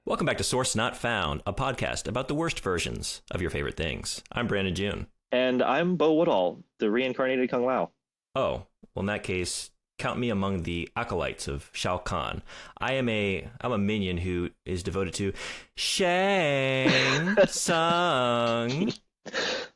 Welcome back to Source Not Found, a podcast about the worst versions of your favorite things. I'm Brandon June. And I'm Bo Woodall, the reincarnated Kung Lao. Oh, well, in that case, count me among the acolytes of Shao Kahn. I'm a minion who is devoted to Shang Tsung.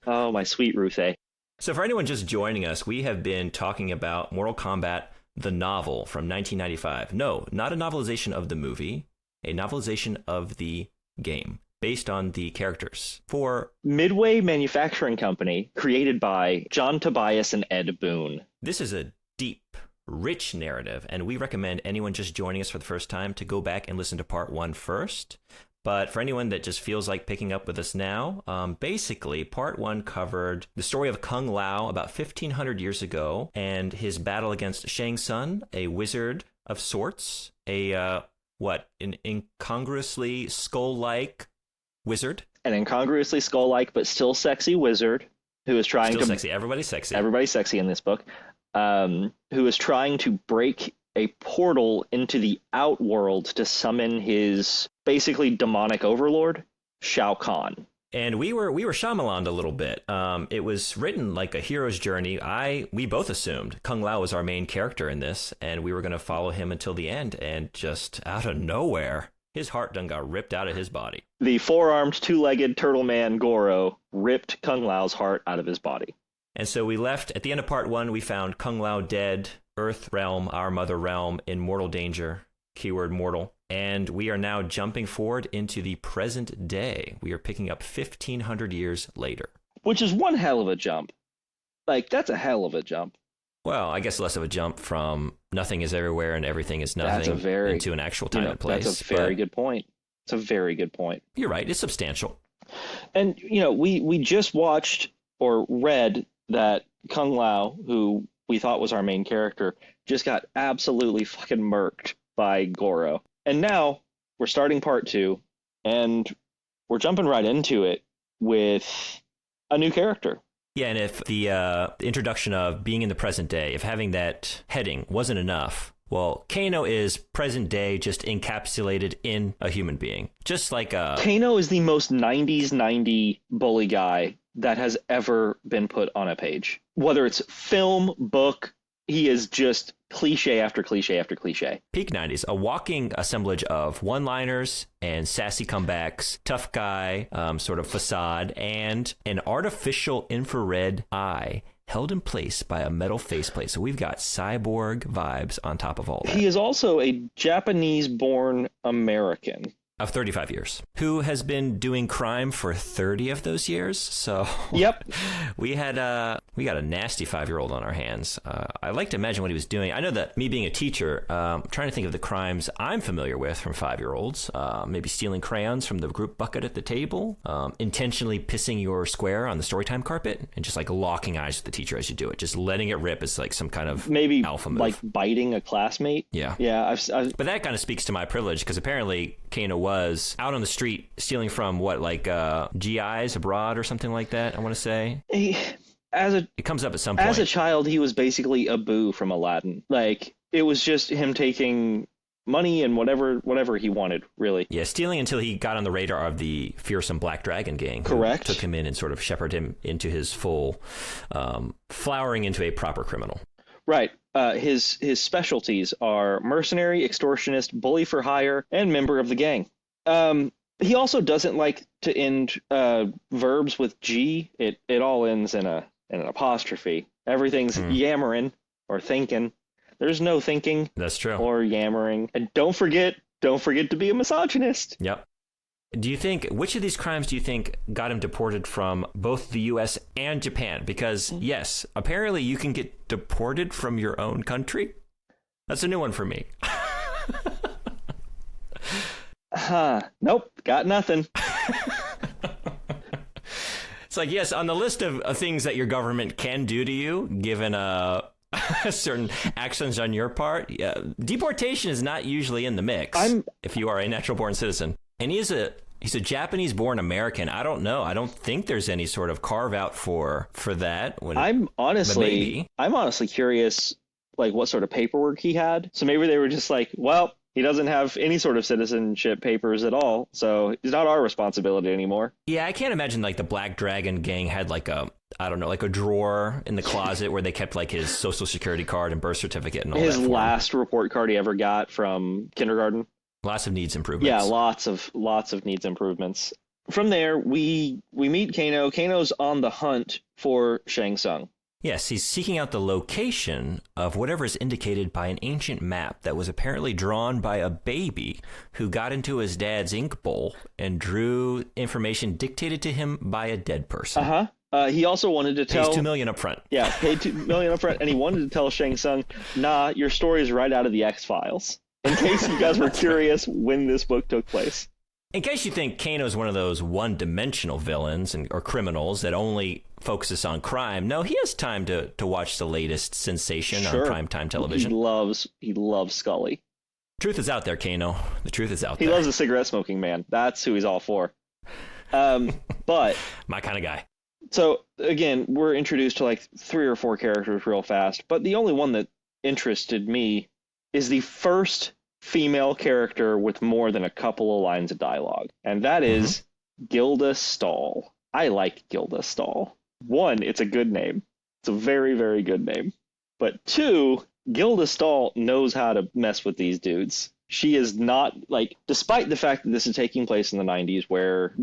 Oh, my sweet Ruthie. So for anyone just joining us, we have been talking about Mortal Kombat, the novel from 1995. No, not a novelization of the movie, a novelization of the game based on the characters. For Midway Manufacturing Company, created by John Tobias and Ed Boon. This is a deep, rich narrative, and we recommend anyone just joining us for the first time to go back and listen to part 1 first. But for anyone that just feels like picking up with us now, basically, part 1 covered the story of Kung Lao about 1,500 years ago and his battle against Shang Tsung, a wizard of sorts, an incongruously skull-like wizard. An incongruously skull-like but still sexy wizard who is trying still sexy. Everybody's sexy. Everybody's sexy in this book. Who is trying to break a portal into the outworld to summon his basically demonic overlord, Shao Kahn. And we were Shyamalan'd a little bit. It was written like a hero's journey. We both assumed Kung Lao was our main character in this, and we were going to follow him until the end. And just out of nowhere, his heart done got ripped out of his body. The four-armed, two-legged turtle man Goro ripped Kung Lao's heart out of his body. And so we left at the end of part 1. We found Kung Lao dead, Earth realm, our mother realm, in mortal danger. Keyword mortal. And we are now jumping forward into the present day. We are picking up 1,500 years later. Which is one hell of a jump. Like, that's a hell of a jump. Well, I guess less of a jump from nothing is everywhere and everything is nothing into an actual time and place. That's a very good point. It's a very good point. You're right. It's substantial. And, we just watched or read that Kung Lao, who we thought was our main character, just got absolutely fucking murked by Goro. And now we're starting part 2, and we're jumping right into it with a new character. Yeah, and if the introduction of being in the present day, if having that heading wasn't enough, well, Kano is present day just encapsulated in a human being. Just like Kano is the most 90s 90 bully guy that has ever been put on a page. Whether it's film, book, he is just cliche after cliche after cliche. Peak 90s, a walking assemblage of one-liners and sassy comebacks, tough guy sort of facade, and an artificial infrared eye held in place by a metal faceplate. So we've got cyborg vibes on top of all that. He is also a Japanese-born American. Of 35 years, who has been doing crime for 30 of those years. So yep, we got a nasty 5-year-old on our hands. I like to imagine what he was doing. I know that me being a teacher, trying to think of the crimes I'm familiar with from 5-year-olds, maybe stealing crayons from the group bucket at the table, intentionally pissing your square on the storytime carpet, and just like locking eyes with the teacher as you do it, just letting it rip is like some kind of maybe alpha move. Like biting a classmate. Yeah. I've but that kind of speaks to my privilege, because apparently Kano was out on the street stealing from GIs abroad or something like that, I want to say. It comes up at some point. As a child, he was basically Abu from Aladdin. Like, it was just him taking money and whatever he wanted, really. Yeah, stealing until he got on the radar of the fearsome Black Dragon gang. Correct. Took him in and sort of shepherded him into his full flowering into a proper criminal. Right. His specialties are mercenary, extortionist, bully for hire, and member of the gang. He also doesn't like to end verbs with G. It all ends in an apostrophe. Everything's yammering or thinking. There's no thinking. That's true. Or yammering. And don't forget to be a misogynist. Yep. Which of these crimes do you think got him deported from both the U.S. and Japan? Because, yes, apparently you can get deported from your own country. That's a new one for me. Nope, got nothing. It's like, yes, on the list of things that your government can do to you, given certain actions on your part, deportation is not usually in the mix if you are a natural-born citizen. And he's a Japanese-born American. I don't know. I don't think there's any sort of carve-out for that. I'm honestly curious, like, what sort of paperwork he had. So maybe they were just like, well, He doesn't have any sort of citizenship papers at all, so it's not our responsibility anymore. Yeah, I can't imagine like the Black Dragon gang had like a, I don't know, like a drawer in the closet where they kept like his social security card and birth certificate and all His that. His last report card he ever got from kindergarten. Lots of needs improvements. Yeah, lots of needs improvements. From there, we meet Kano. Kano's on the hunt for Shang Tsung. Yes, he's seeking out the location of whatever is indicated by an ancient map that was apparently drawn by a baby who got into his dad's ink bowl and drew information dictated to him by a dead person. He also wanted to tell... Pays $2 million up front. Yeah, paid $2 million up front, and he wanted to tell Shang Tsung, nah, your story is right out of the X-Files. In case you guys were curious when this book took place. In case you think Kano's one of those one-dimensional villains or criminals that only focuses on crime, no, he has time to watch the latest sensation on primetime television. He loves Scully. Truth is out there, Kano. The truth is out there. He loves a cigarette-smoking man. That's who he's all for. But my kind of guy. So, again, we're introduced to like 3 or 4 characters real fast, but the only one that interested me is the first female character with more than a couple of lines of dialogue, and that is Gilda Stahl. I like Gilda Stahl. 1, it's a good name. It's a very, very good name. But 2, Gilda Stahl knows how to mess with these dudes. She is not, like, despite the fact that this is taking place in the 90s, where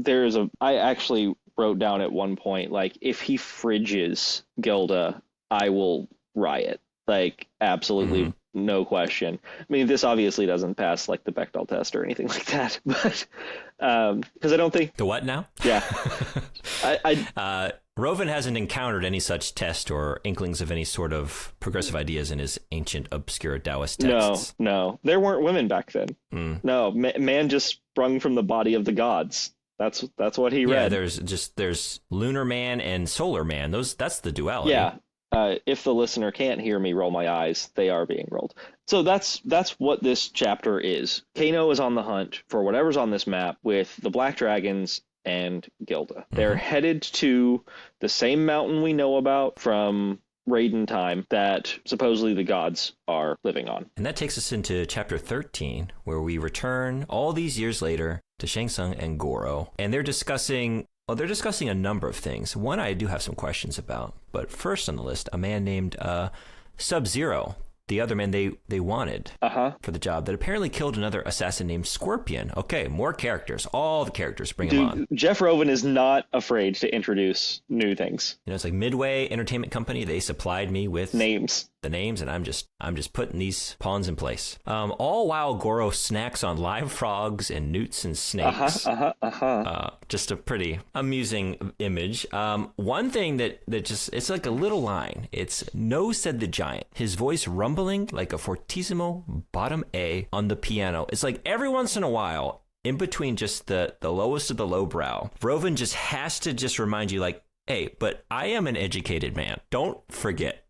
I actually wrote down at one point, like, if he fridges Gilda, I will riot. Like, absolutely no question. I mean, this obviously doesn't pass, like, the Bechdel test or anything like that, but, because I don't think... The what now? Yeah. Rovin hasn't encountered any such test or inklings of any sort of progressive ideas in his ancient, obscure Taoist texts. No. There weren't women back then. No, man just sprung from the body of the gods. That's what he read. Yeah, there's Lunar Man and Solar Man. That's the duality. Yeah. If the listener can't hear me roll my eyes, they are being rolled. So that's what this chapter is. Kano is on the hunt for whatever's on this map with the Black Dragons and Gilda. They're headed to the same mountain we know about from Raiden time that supposedly the gods are living on. And that takes us into chapter 13, where we return all these years later to Shang Tsung and Goro. And they're discussing a number of things. One I do have some questions about. But first on the list, a man named Sub-Zero, the other man they wanted for the job, that apparently killed another assassin named Scorpion. Okay, more characters. All the characters, bring them on. Jeff Rovin is not afraid to introduce new things. You know, it's like Midway Entertainment Company. They supplied me with the names, and I'm just putting these pawns in place. All while Goro snacks on live frogs and newts and snakes. Just a pretty amusing image. One thing that just, it's like a little line. It's "No," said the giant, his voice rumbling like a fortissimo bottom A on the piano. It's like every once in a while, in between just the lowest of the lowbrow, Rovin just has to just remind you, like, hey, but I am an educated man. Don't forget.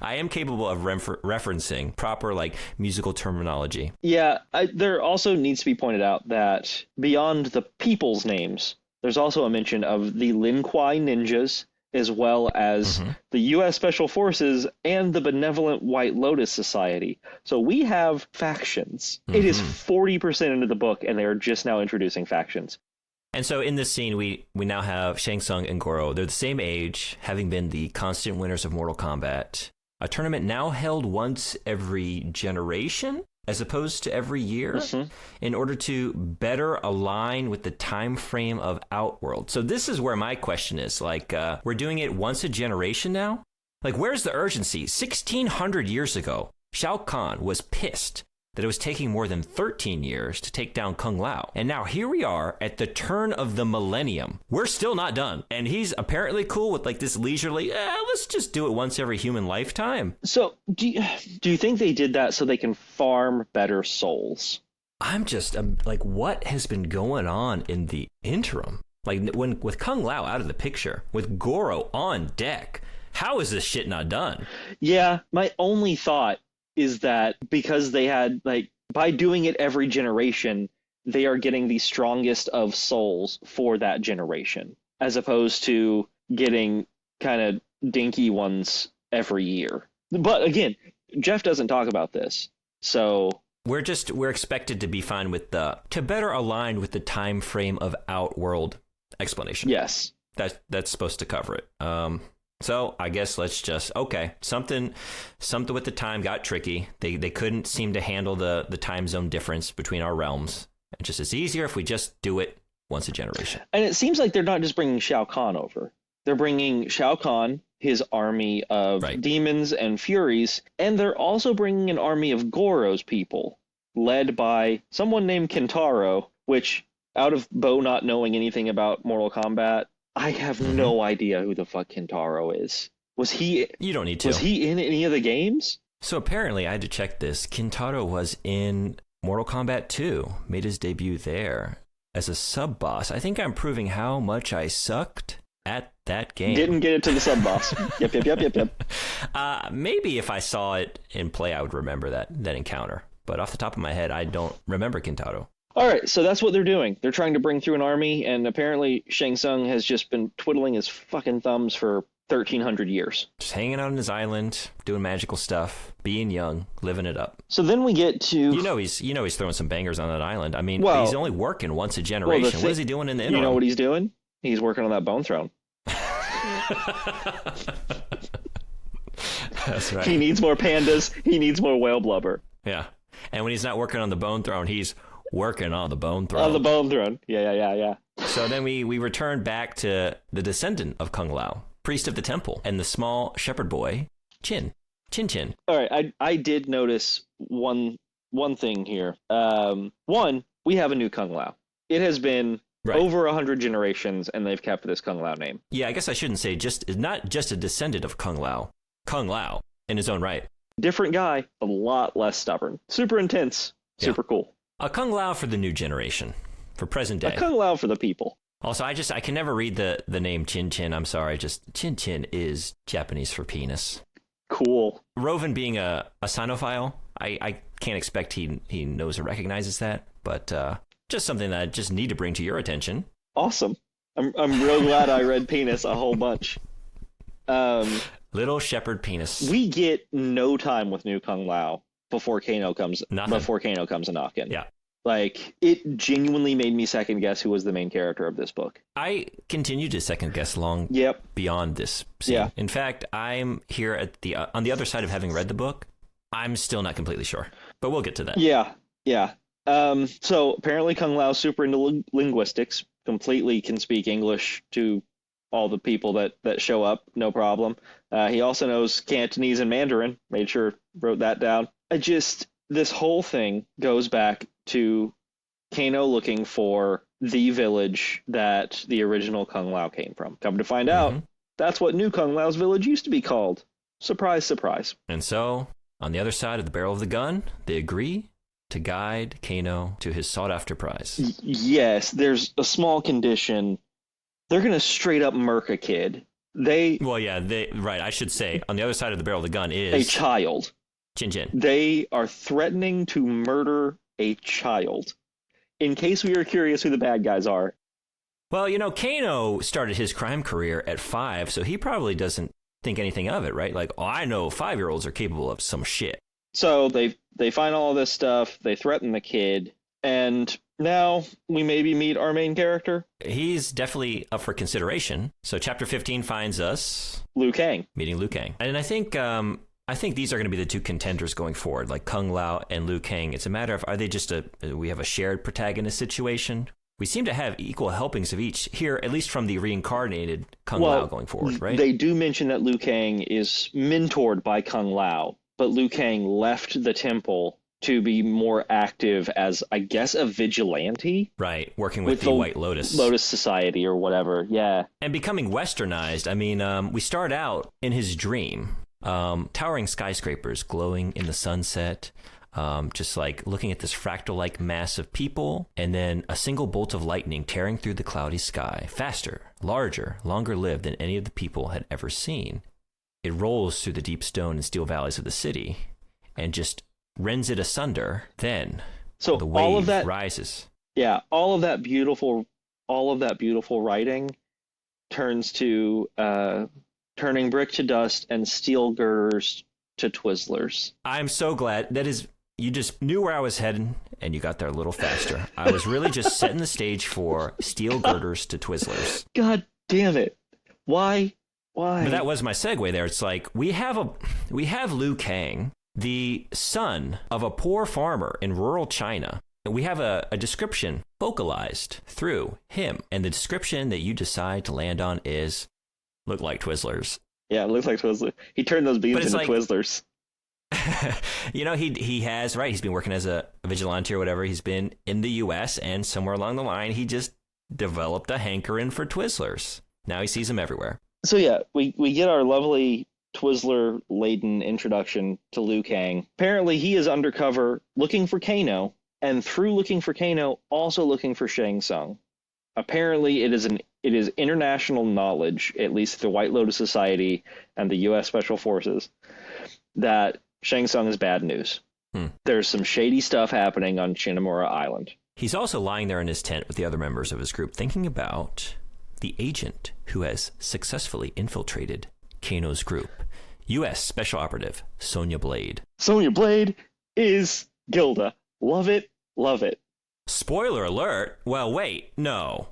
I am capable of referencing proper, like, musical terminology. Yeah, there also needs to be pointed out that beyond the people's names, there's also a mention of the Lin Kuei ninjas, as well as the U.S. Special Forces and the Benevolent White Lotus Society. So we have factions. It is 40% into the book, and they are just now introducing factions. And so in this scene, we now have Shang Tsung and Goro. They're the same age, having been the constant winners of Mortal Kombat. A tournament now held once every generation, as opposed to every year, in order to better align with the time frame of Outworld. So this is where my question is, like, we're doing it once a generation now? Like, where's the urgency? 1,600 years ago, Shao Kahn was pissed that it was taking more than 13 years to take down Kung Lao. And now here we are at the turn of the millennium. We're still not done. And he's apparently cool with, like, this leisurely, let's just do it once every human lifetime. So do you think they did that so they can farm better souls? I'm just like, what has been going on in the interim? Like, with Kung Lao out of the picture, with Goro on deck, how is this shit not done? Yeah, my only thought is that because they had, like, by doing it every generation, they are getting the strongest of souls for that generation, as opposed to getting kind of dinky ones every year. But again, Jeff doesn't talk about this, so we're expected to be fine with to better align with the time frame of Outworld explanation. Yes. That's supposed to cover it. So I guess let's just, something with the time got tricky. They couldn't seem to handle the time zone difference between our realms. It's easier if we just do it once a generation. And it seems like they're not just bringing Shao Kahn over. They're bringing Shao Kahn, his army of demons and furies, and they're also bringing an army of Goro's people, led by someone named Kintaro, which, out of Bo not knowing anything about Mortal Kombat, I have no idea who the fuck Kintaro is. Was he... You don't need to. Was he in any of the games? So apparently, I had to check this. Kintaro was in Mortal Kombat 2, made his debut there as a sub-boss. I think I'm proving how much I sucked at that game. Didn't get it to the sub-boss. Yep. Maybe if I saw it in play, I would remember that encounter. But off the top of my head, I don't remember Kintaro. All right, so that's what they're doing. They're trying to bring through an army, and apparently Shang Tsung has just been twiddling his fucking thumbs for 1,300 years. Just hanging out on his island, doing magical stuff, being young, living it up. So then we get to... You know he's throwing some bangers on that island. I mean, he's only working once a generation. What is he doing in the interim? You know what he's doing? He's working on that bone throne. That's right. He needs more pandas. He needs more whale blubber. Yeah. And when he's not working on the bone throne, he's working on the bone throne. On the bone throne. Yeah. So then we return back to the descendant of Kung Lao, priest of the temple, and the small shepherd boy, Chin. All right, I did notice one thing here. One, we have a new Kung Lao. It has been over 100 generations, and they've kept this Kung Lao name. Yeah, I guess I shouldn't say not just a descendant of Kung Lao. Kung Lao, in his own right. Different guy, a lot less stubborn. Super intense, super cool. A Kung Lao for the new generation, for present day. A Kung Lao for the people. Also, I can never read the name Chin. I'm sorry, just Chin is Japanese for penis. Cool. Rovin being a Sinophile, I can't expect he knows or recognizes that, but just something that I just need to bring to your attention. Awesome. I'm real glad I read penis a whole bunch. Little shepherd penis. We get no time with new Kung Lao before Kano comes. Nothing. Before Kano comes a knockin'. Yeah. Like, it genuinely made me second guess who was the main character of this book. I continue to second guess beyond this scene. Yeah. In fact, I'm here at on the other side of having read the book. I'm still not completely sure, but we'll get to that. Yeah. So apparently Kung Lao's super into linguistics, completely can speak English to all the people that show up, no problem. He also knows Cantonese and Mandarin, wrote that down. This whole thing goes back to Kano looking for the village that the original Kung Lao came from. Come to find out, that's what new Kung Lao's village used to be called. Surprise, surprise. And so, on the other side of the barrel of the gun, they agree to guide Kano to his sought-after prize. Yes, there's a small condition. They're going to straight up murk a kid. I should say, on the other side of the barrel of the gun is... a child. Chin. They are threatening to murder a child. In case we are curious who the bad guys are. Well, Kano started his crime career at 5, so he probably doesn't think anything of it, right? Like, I know 5-year-olds are capable of some shit. So they find all of this stuff, they threaten the kid, and now we maybe meet our main character. He's definitely up for consideration. So chapter 15 finds us... Liu Kang. Meeting Liu Kang. And I think these are going to be the two contenders going forward, like Kung Lao and Liu Kang. It's a matter of, are they just we have a shared protagonist situation? We seem to have equal helpings of each here, at least from the reincarnated Kung Lao going forward, right? They do mention that Liu Kang is mentored by Kung Lao, but Liu Kang left the temple to be more active as, I guess, a vigilante? Right, working with the White Lotus. Lotus Society or whatever, yeah. And becoming westernized. I mean, we start out in his dream. Towering skyscrapers glowing in the sunset, just like looking at this fractal-like mass of people, and then a single bolt of lightning tearing through the cloudy sky, faster, larger, longer-lived than any of the people had ever seen. It rolls through the deep stone and steel valleys of the city, and just rends it asunder. Then the wave all of that rises. Yeah, all of that beautiful writing turns to turning brick to dust and steel girders to Twizzlers. I'm so glad. That is you just knew where I was heading, and you got there a little faster. I was really just setting the stage for steel girders to Twizzlers. God damn it. Why? But that was my segue there. It's like, we have Liu Kang, the son of a poor farmer in rural China. We have a description focalized through him. And the description that you decide to land on is, look like Twizzlers. Yeah, it looks like Twizzlers. He turned those beans into Twizzlers. He has, right, he's been working as a vigilante or whatever. He's been in the U.S. and somewhere along the line, he just developed a hankering for Twizzlers. Now he sees them everywhere. So yeah, we get our lovely Twizzler-laden introduction to Liu Kang. Apparently he is undercover looking for Kano, and through looking for Kano, also looking for Shang Tsung. Apparently it is international knowledge, at least the White Lotus Society and the U.S. Special Forces, that Shang Tsung is bad news. There's some shady stuff happening on Shinamura Island. He's also lying there in his tent with the other members of his group, thinking about the agent who has successfully infiltrated Kano's group, U.S. Special Operative Sonya Blade. Sonya Blade is Gilda. Love it, love it. Spoiler alert. Well, wait, no.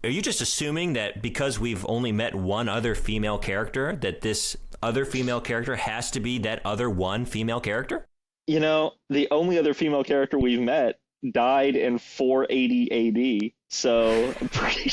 Are you just assuming that because we've only met one other female character, that this other female character has to be that other one female character? You know, the only other female character we've met died in 480 AD, so I'm pretty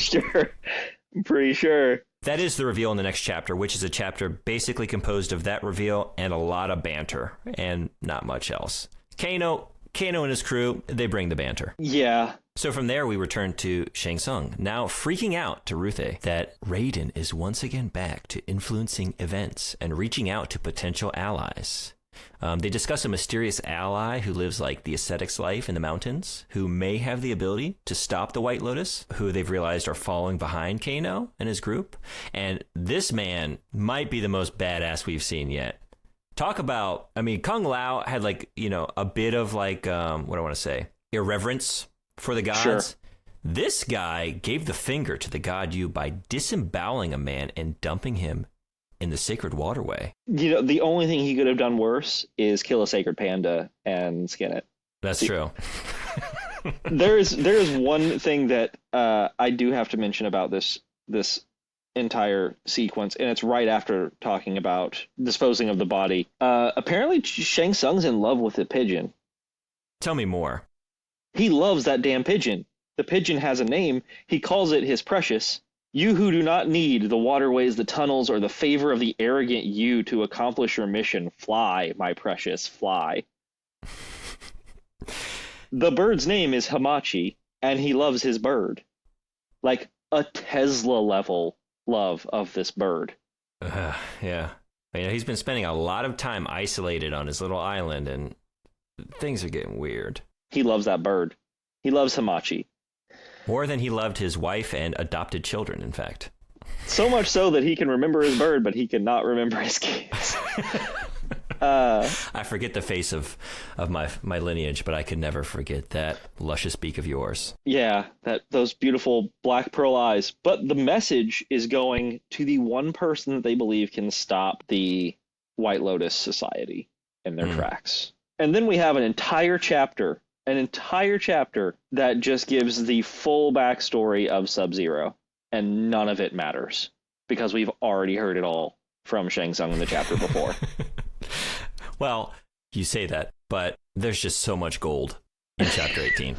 sure. That is the reveal in the next chapter, which is a chapter basically composed of that reveal and a lot of banter, and not much else. Kano and his crew, they bring the banter. Yeah. So from there, we return to Shang Tsung, now freaking out to Ruthe that Raiden is once again back to influencing events and reaching out to potential allies. They discuss a mysterious ally who lives like the ascetic's life in the mountains, who may have the ability to stop the White Lotus, who they've realized are following behind Kano and his group. And this man might be the most badass we've seen yet. Talk about, I mean, Kung Lao had like, a bit of like, what do I want to say? Irreverence for the gods. Sure. This guy gave the finger to the god Yu by disemboweling a man and dumping him in the sacred waterway. The only thing he could have done worse is kill a sacred panda and skin it. That's true. There's one thing that I do have to mention about this entire sequence, and it's right after talking about disposing of the body. Apparently Shang Tsung's in love with the pigeon. Tell me more. He loves that damn pigeon. The pigeon has a name. He calls it his precious. You who do not need the waterways, the tunnels, or the favor of the arrogant you to accomplish your mission, fly, my precious, fly. The bird's name is Hamachi, and he loves his bird. Like a Tesla level love of this bird. Yeah. He's been spending a lot of time isolated on his little island, and things are getting weird. He loves that bird. He loves Hamachi. More than he loved his wife and adopted children, in fact. So much so that he can remember his bird, but he cannot remember his kids. I forget the face of my lineage, but I could never forget that luscious beak of yours. Yeah, those beautiful black pearl eyes. But the message is going to the one person that they believe can stop the White Lotus Society in their tracks. And then we have an entire chapter that just gives the full backstory of Sub-Zero, and none of it matters because we've already heard it all from Shang Tsung in the chapter before. Well, you say that, but there's just so much gold in chapter 18.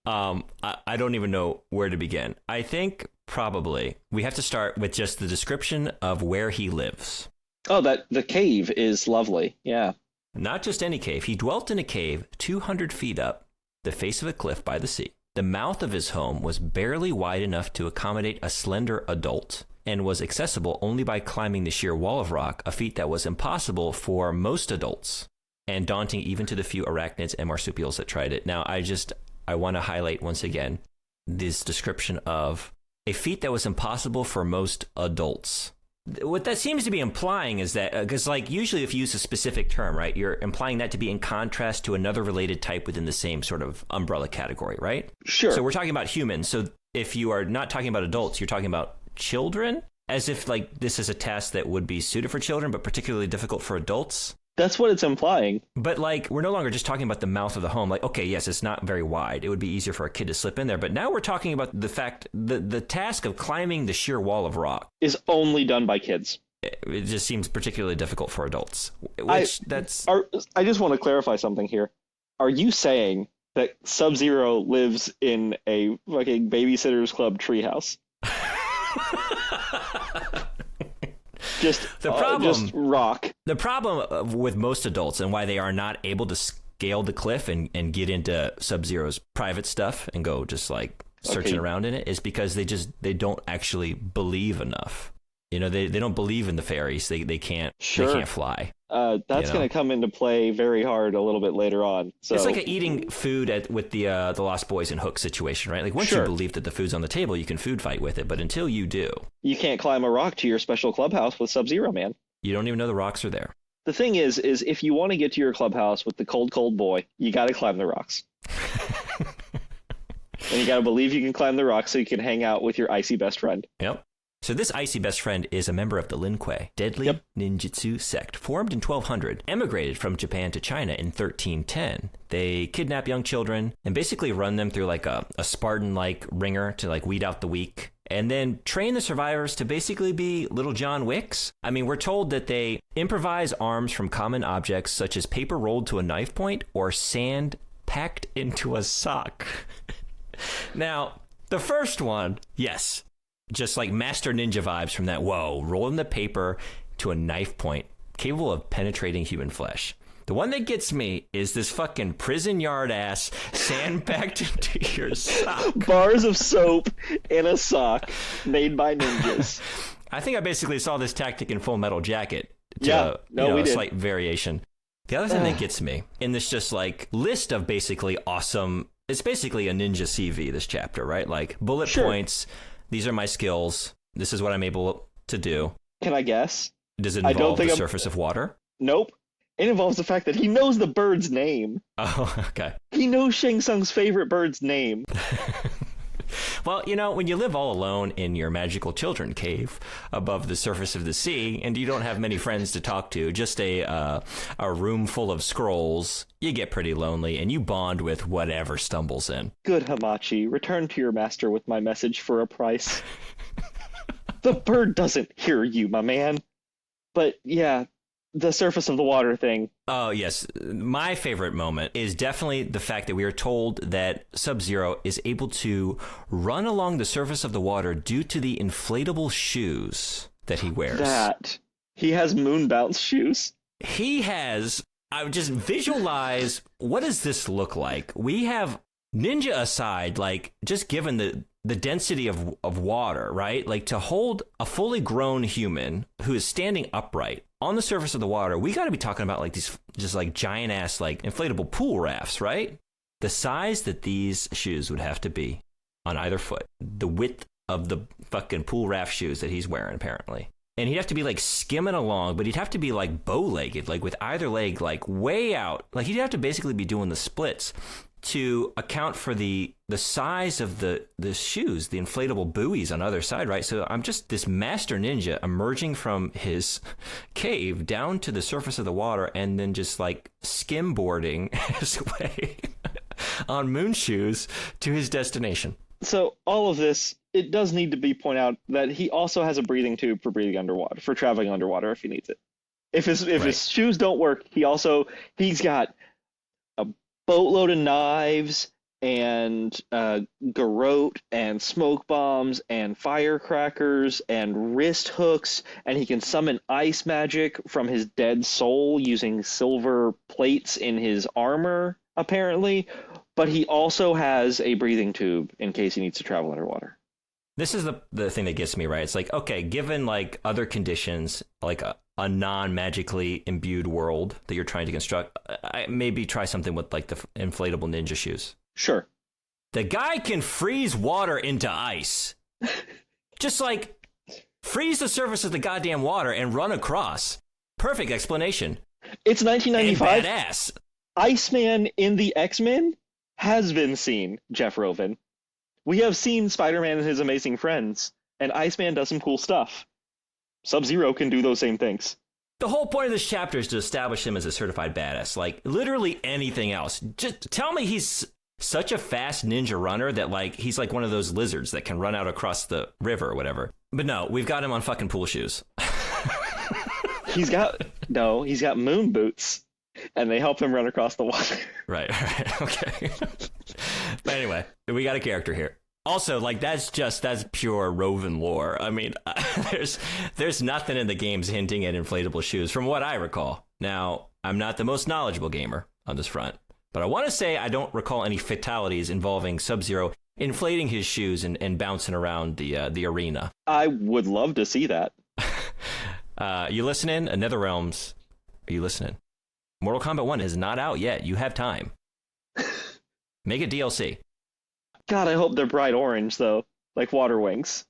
I don't even know where to begin. I think probably we have to start with just the description of where he lives. Oh, the cave is lovely. Yeah. Not just any cave. He dwelt in a cave 200 feet up the face of a cliff by the sea. The mouth of his home was barely wide enough to accommodate a slender adult and was accessible only by climbing the sheer wall of rock, a feat that was impossible for most adults and daunting even to the few arachnids and marsupials that tried it. Now, I want to highlight once again this description of a feat that was impossible for most adults. What that seems to be implying is that, because like usually if you use a specific term, right, you're implying that to be in contrast to another related type within the same sort of umbrella category, right? Sure. So we're talking about humans. So if you are not talking about adults, you're talking about children, as if like this is a task that would be suited for children, but particularly difficult for adults. That's what it's implying. But like, we're no longer just talking about the mouth of the home. Like, okay, yes, it's not very wide. It would be easier for a kid to slip in there. But now we're talking about the fact, the task of climbing the sheer wall of rock Is only done by kids. It just seems particularly difficult for adults. I just want to clarify something here. Are you saying that Sub-Zero lives in a fucking Babysitter's Club treehouse? Just rock. The problem with most adults and why they are not able to scale the cliff and get into Sub-Zero's private stuff and go just like searching around in it is because they don't actually believe enough. You know, they don't believe in the fairies. They can't fly. That's going to come into play very hard a little bit later on. So it's like eating food with the Lost Boys and Hook situation, right? Like once you believe that the food's on the table, you can food fight with it. But until you do, you can't climb a rock to your special clubhouse with Sub-Zero, man. You don't even know the rocks are there. The thing is if you want to get to your clubhouse with the cold boy, you got to climb the rocks. And you got to believe you can climb the rocks so you can hang out with your icy best friend. Yep. So this icy best friend is a member of the Lin Kuei, deadly ninjutsu sect, formed in 1200, emigrated from Japan to China in 1310. They kidnap young children and basically run them through like a Spartan-like ringer to like weed out the weak, and then train the survivors to basically be little John Wicks. I mean, we're told that they improvise arms from common objects such as paper rolled to a knife point or sand packed into a sock. Now, the first one, yes. Just like Master Ninja vibes from that, rolling the paper to a knife point, capable of penetrating human flesh. The one that gets me is this fucking prison yard ass sand packed into your sock. Bars of soap in a sock made by ninjas. I think I basically saw this tactic in Full Metal Jacket. We did. A slight variation. The other thing that gets me in this just like list of basically awesome, it's basically a ninja CV, this chapter, right? Like bullet points. These are my skills. This is what I'm able to do. Can I guess? Does it involve the surface of water? Nope. It involves the fact that he knows the bird's name. Oh, okay. He knows Shang Tsung's favorite bird's name. Well, you know, when you live all alone in your magical children cave above the surface of the sea, and you don't have many friends to talk to, just a room full of scrolls, you get pretty lonely, and you bond with whatever stumbles in. Good Hamachi, return to your master with my message for a price. The bird doesn't hear you, my man. But yeah, the surface of the water thing. Oh, yes. My favorite moment is definitely the fact that we are told that Sub-Zero is able to run along the surface of the water due to the inflatable shoes that he wears. He has moon bounce shoes. He has... I would just visualize, what does this look like? We have, ninja aside, like, just given the density of water, right? Like, to hold a fully grown human who is standing upright on the surface of the water, we got to be talking about like these just like giant ass like inflatable pool rafts, right? The size that these shoes would have to be on either foot, the width of the fucking pool raft shoes that he's wearing apparently. And he'd have to be like skimming along, but he'd have to be like bow-legged, like with either leg like way out. Like he'd have to basically be doing the splits to account for the size of the shoes, the inflatable buoys on either side, right? So I'm just this master ninja emerging from his cave down to the surface of the water and then just like skimboarding his way on moon shoes to his destination. So all of this, it does need to be pointed out that he also has a breathing tube for breathing underwater, for traveling underwater if he needs it. If his shoes don't work, he's got a boatload of knives and garrote and smoke bombs and firecrackers and wrist hooks, and he can summon ice magic from his dead soul using silver plates in his armor, apparently. But he also has a breathing tube in case he needs to travel underwater. This is the thing that gets me, right? It's like, okay, given like other conditions, like a non-magically imbued world that you're trying to construct, maybe try something with like the inflatable ninja shoes. Sure. The guy can freeze water into ice. Just like freeze the surface of the goddamn water and run across. Perfect explanation. It's 1995. And badass. Iceman in the X-Men has been seen, Jeff Rovin. We have seen Spider-Man and his amazing friends, and Iceman does some cool stuff. Sub-Zero can do those same things. The whole point of this chapter is to establish him as a certified badass. Like, literally anything else. Just tell me he's such a fast ninja runner that, like, he's like one of those lizards that can run out across the river or whatever. But no, we've got him on fucking pool shoes. He's got moon boots, and they help him run across the water. Right, okay. But anyway, we got a character here. Also, like, that's pure Rovin lore. I mean, there's nothing in the games hinting at inflatable shoes, from what I recall. Now, I'm not the most knowledgeable gamer on this front, but I want to say I don't recall any fatalities involving Sub-Zero inflating his shoes and bouncing around the arena. I would love to see that. You listening? NetherRealms, are you listening? Mortal Kombat 1 is not out yet. You have time. Make it DLC. God, I hope they're bright orange, though, like water wings.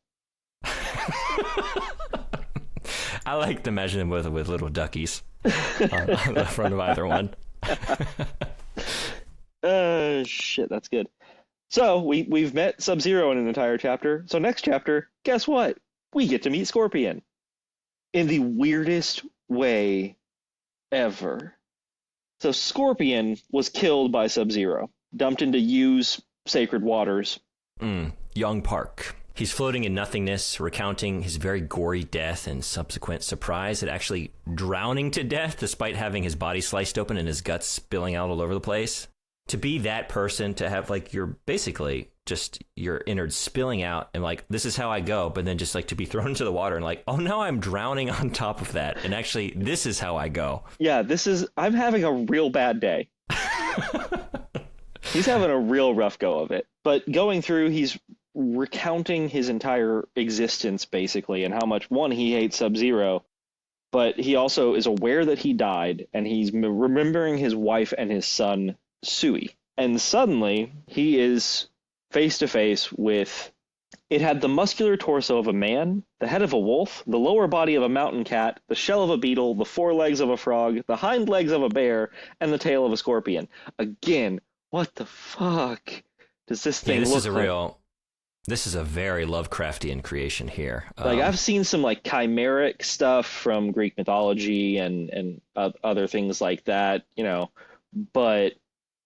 I like to measure them with little duckies on the front of either one. Shit, that's good. So we've met Sub-Zero in an entire chapter. So next chapter, guess what? We get to meet Scorpion in the weirdest way ever. So Scorpion was killed by Sub-Zero, dumped into Yu's sacred waters. Young Park. He's floating in nothingness, recounting his very gory death and subsequent surprise at actually drowning to death despite having his body sliced open and his guts spilling out all over the place. To be that person, to have like your basically just your innards spilling out and like, this is how I go, but then just like to be thrown into the water and like, oh no, I'm drowning on top of that. And actually, this is how I go. Yeah, I'm having a real bad day. He's having a real rough go of it. But going through, he's recounting his entire existence, basically, and how much, one, he hates Sub-Zero, but he also is aware that he died, and he's remembering his wife and his son, Sui. And suddenly, he is face-to-face with... It had the muscular torso of a man, the head of a wolf, the lower body of a mountain cat, the shell of a beetle, the forelegs of a frog, the hind legs of a bear, and the tail of a scorpion. Again, what the fuck does this thing look like? This is a very Lovecraftian creation here. Like, I've seen some like chimeric stuff from Greek mythology and other things like that, you know, but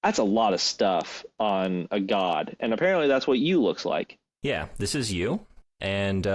that's a lot of stuff on a god, and apparently that's what Yu looks like. Yeah, this is Yu, and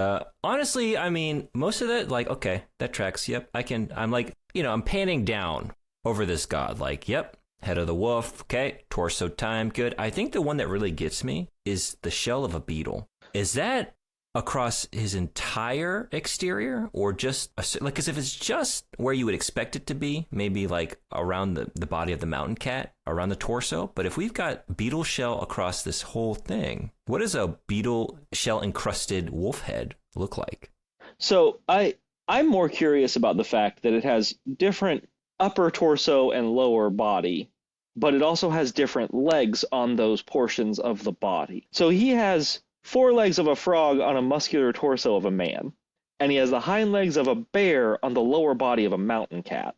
honestly, I mean, most of that, like, okay, that tracks. Yep, I'm like, you know, I'm panning down over this god, like, yep. Head of the wolf, okay, torso time, good. I think the one that really gets me is the shell of a beetle. Is that across his entire exterior or just, like, because if it's just where you would expect it to be, maybe like around the body of the mountain cat, around the torso. But if we've got beetle shell across this whole thing, what does a beetle shell encrusted wolf head look like? So I'm more curious about the fact that it has different upper torso and lower body, but it also has different legs on those portions of the body. So he has forelegs of a frog on a muscular torso of a man, and he has the hind legs of a bear on the lower body of a mountain cat.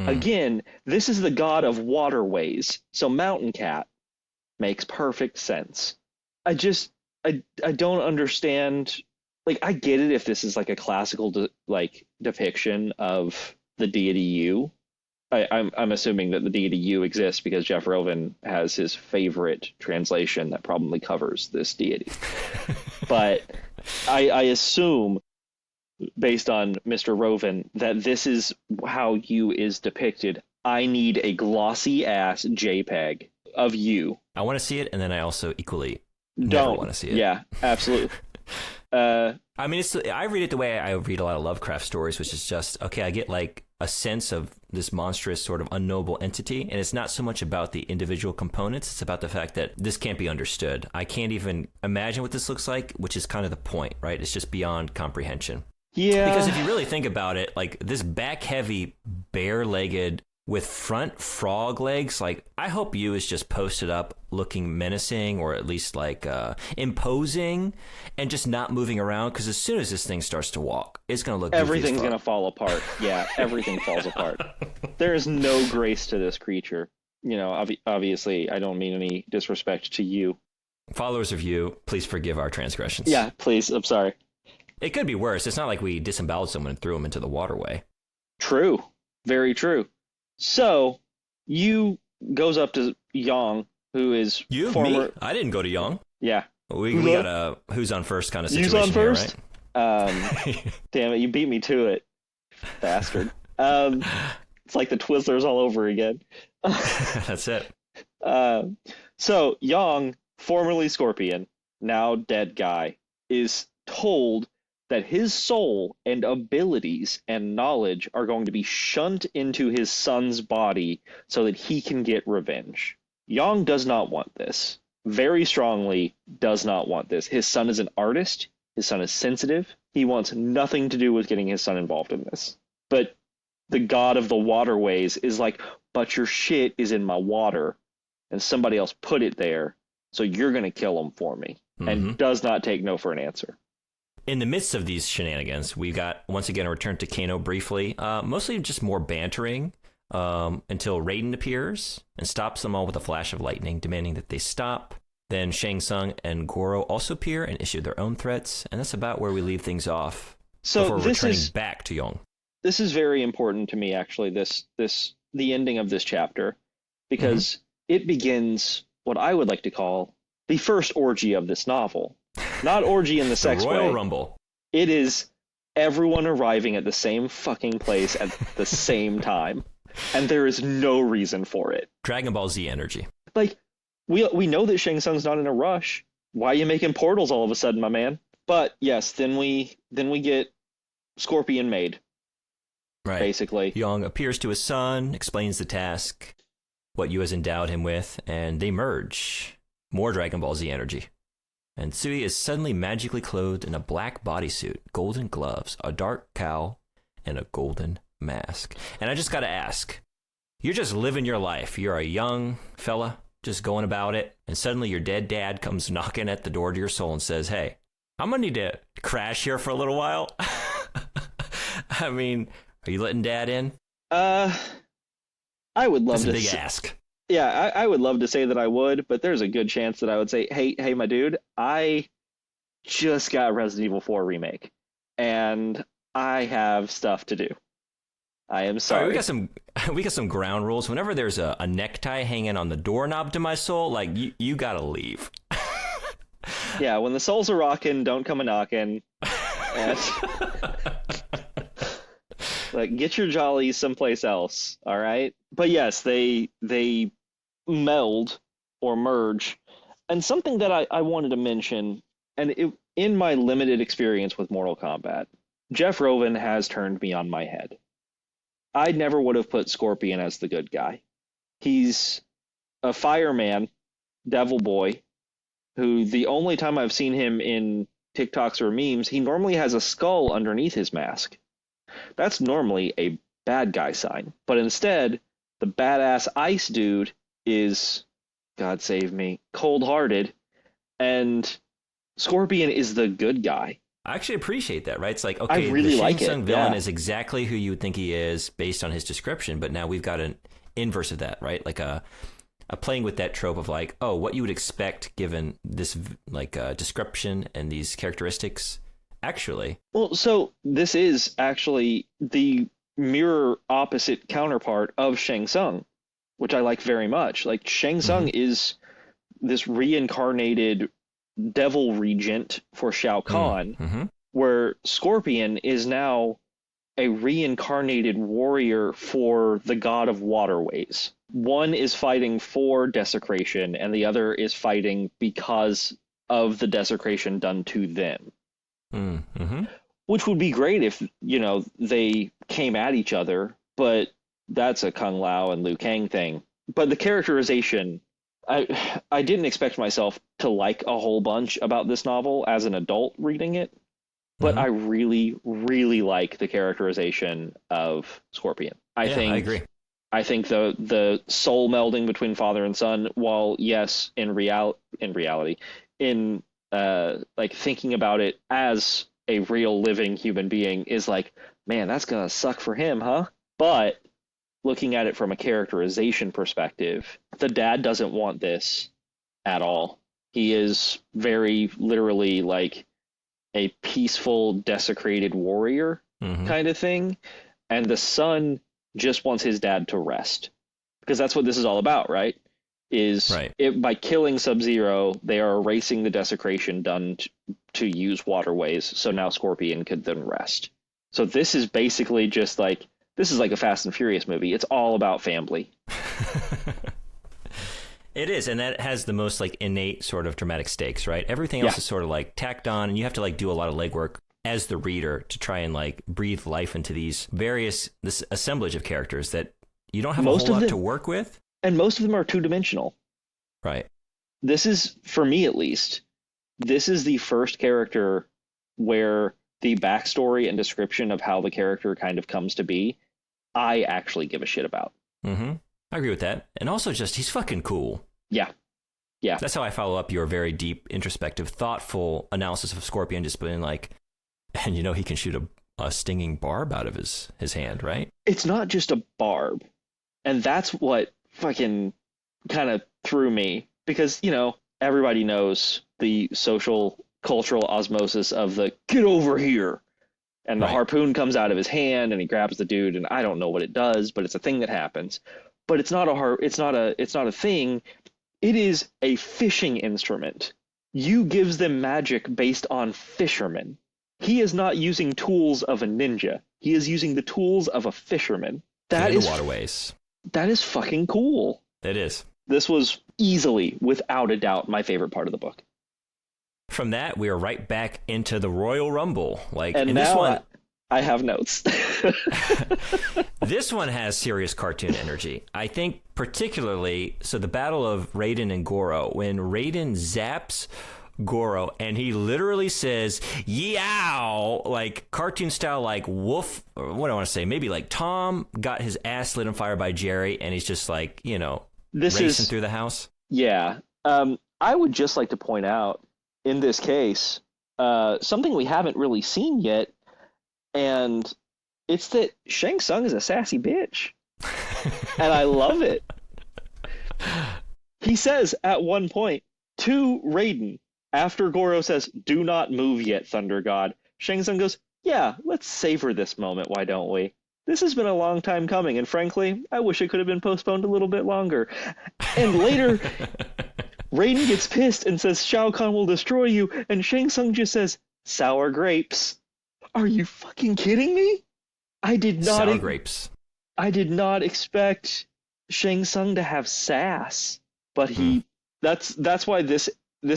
Again, this is the god of waterways, so mountain cat makes perfect sense. I don't understand. Like, I get it if this is like a classical depiction of the deity Yu. I'm assuming that the deity Yu exists because Jeff Rovin has his favorite translation that probably covers this deity. But I assume, based on Mr. Rovin, that this is how Yu is depicted. I need a glossy-ass JPEG of Yu. I want to see it, and then I also equally never want to see it. Yeah, absolutely. I mean, I read it the way I read a lot of Lovecraft stories, which is just, okay, I get like a sense of this monstrous sort of unknowable entity, and it's not so much about the individual components, it's about the fact that this can't be understood. I can't even imagine what this looks like, which is kind of the point, right? It's just beyond comprehension. Yeah. Because if you really think about it, like this back-heavy, bare-legged with front frog legs, like I hope Yu is just posted up looking menacing or at least like imposing and just not moving around, because as soon as this thing starts to walk, it's going to look everything's going to fall apart. Yeah, everything falls apart. There is no grace to this creature. You know, obviously, I don't mean any disrespect to you. Followers of Yu, please forgive our transgressions. Yeah, please. I'm sorry. It could be worse. It's not like we disemboweled someone and threw him into the waterway. True. Very true. So Yu goes up to Yang, who is You, former. me? I didn't go to Young. Yeah. We got a who's on first kind of Yu's situation on first? here, right? Damn it, you beat me to it, bastard. It's like the Twizzlers all over again. That's it. So Yang, formerly Scorpion, now dead guy, is told that his soul and abilities and knowledge are going to be shunned into his son's body so that he can get revenge. Yang does not want this. Very strongly does not want this. His son is an artist. His son is sensitive. He wants nothing to do with getting his son involved in this. But the god of the waterways is like, but your shit is in my water, and somebody else put it there, so you're going to kill him for me. And does not take no for an answer. In the midst of these shenanigans, we got, once again, a return to Kano briefly. Mostly just more bantering until Raiden appears and stops them all with a flash of lightning, demanding that they stop. Then Shang Tsung and Goro also appear and issue their own threats, and that's about where we leave things off before returning back to Yong. This is very important to me, actually, the ending of this chapter, because it begins what I would like to call the first orgy of this novel. Not orgy in the sex Royal way. Rumble. It is everyone arriving at the same fucking place at the same time. And there is no reason for it. Dragon Ball Z energy. Like, we know that Shang Tsung's not in a rush. Why are you making portals all of a sudden, my man? But yes, then we get Scorpion made. Right. Basically. Yong appears to his son, explains the task, what Yu has endowed him with, and they merge. More Dragon Ball Z energy. And Sui is suddenly magically clothed in a black bodysuit, golden gloves, a dark cowl, and a golden mask. And I just gotta ask, you're just living your life. You're a young fella, just going about it, and suddenly your dead dad comes knocking at the door to your soul and says, hey, I'm gonna need to crash here for a little while. I mean, are you letting dad in? I would love That's to. a big ask. Yeah, I would love to say that I would, but there's a good chance that I would say, hey, my dude, I just got Resident Evil 4 remake, and I have stuff to do. I am sorry. We got some ground rules. Whenever there's a necktie hanging on the doorknob to my soul, like you gotta leave. Yeah, when the souls are rocking, don't come a knocking. And like, get your jollies someplace else, all right? But yes, they meld or merge. And something that I wanted to mention, and in my limited experience with Mortal Kombat, Jeff Rovin has turned me on my head. I never would have put Scorpion as the good guy. He's a fireman, devil boy, who the only time I've seen him in TikToks or memes, he normally has a skull underneath his mask. That's normally a bad guy sign. But instead, the badass ice dude is, God save me, cold-hearted, and Scorpion is the good guy. I actually appreciate that, right? It's like, okay, I really the like Shang Tsung it, villain yeah. is exactly who you would think he is based on his description, but now we've got an inverse of that, right? Like a playing with that trope of like, oh, what you would expect given this like description and these characteristics, actually. Well, so this is actually the mirror opposite counterpart of Shang Tsung, which I like very much. Like, Shang Tsung is this reincarnated devil regent for Shao Kahn, where Scorpion is now a reincarnated warrior for the god of waterways. One is fighting for desecration, and the other is fighting because of the desecration done to them. Which would be great if, they came at each other, but that's a Kung Lao and Liu Kang thing. But the characterization, I didn't expect myself to like a whole bunch about this novel as an adult reading it, but I really, really like the characterization of Scorpion. I agree. I think the soul melding between father and son, while yes, in reality, like thinking about it as a real living human being is like, man, that's gonna suck for him, huh? But looking at it from a characterization perspective, the dad doesn't want this at all. He is very literally like a peaceful, desecrated warrior kind of thing. And the son just wants his dad to rest. Because that's what this is all about, right? Right. By killing Sub-Zero, they are erasing the desecration done to use waterways, so now Scorpion could then rest. So this is basically just like, this is like a Fast and Furious movie. It's all about family. It is, and that has the most like innate sort of dramatic stakes, right? Everything else is sort of like tacked on, and you have to like do a lot of legwork as the reader to try and like breathe life into this assemblage of characters that you don't have a whole lot to work with. And most of them are two-dimensional. Right. This is, for me at least, this is the first character where the backstory and description of how the character kind of comes to be, I actually give a shit about. Mm-hmm. I agree with that. And also just, he's fucking cool. Yeah. Yeah. That's how I follow up your very deep, introspective, thoughtful analysis of Scorpion, just being like, and you know, he can shoot a stinging barb out of his hand, right? It's not just a barb. And that's what fucking kind of threw me, because, you know, everybody knows the social cultural osmosis of the get over here, and the harpoon comes out of his hand and he grabs the dude, and I don't know what it does, but it's a thing that happens. But it's not a thing. It is a fishing instrument. You gives them magic based on fishermen. He is not using tools of a ninja. He is using the tools of a fisherman. That is waterways. That is fucking cool. It is. This was easily, without a doubt, my favorite part of the book. From that, we are right back into the Royal Rumble. And now this one, I have notes. This one has serious cartoon energy. I think particularly, so the battle of Raiden and Goro, when Raiden zaps Goro and he literally says yow, like cartoon style, like woof, or what do I want to say, maybe like Tom got his ass lit on fire by Jerry and he's just like, you know, racing through the house. Yeah. I would just like to point out in this case something we haven't really seen yet, and it's that Shang Tsung is a sassy bitch. And I love it. He says at one point to Raiden, after Goro says, "Do not move yet, Thunder God," Shang Tsung goes, "Yeah, let's savor this moment, why don't we? This has been a long time coming, and frankly, I wish it could have been postponed a little bit longer." And later, Raiden gets pissed and says, "Shao Kahn will destroy you," and Shang Tsung just says, "Sour grapes." Are you fucking kidding me? I did not sour grapes. I did not expect Shang Tsung to have sass, but that's why this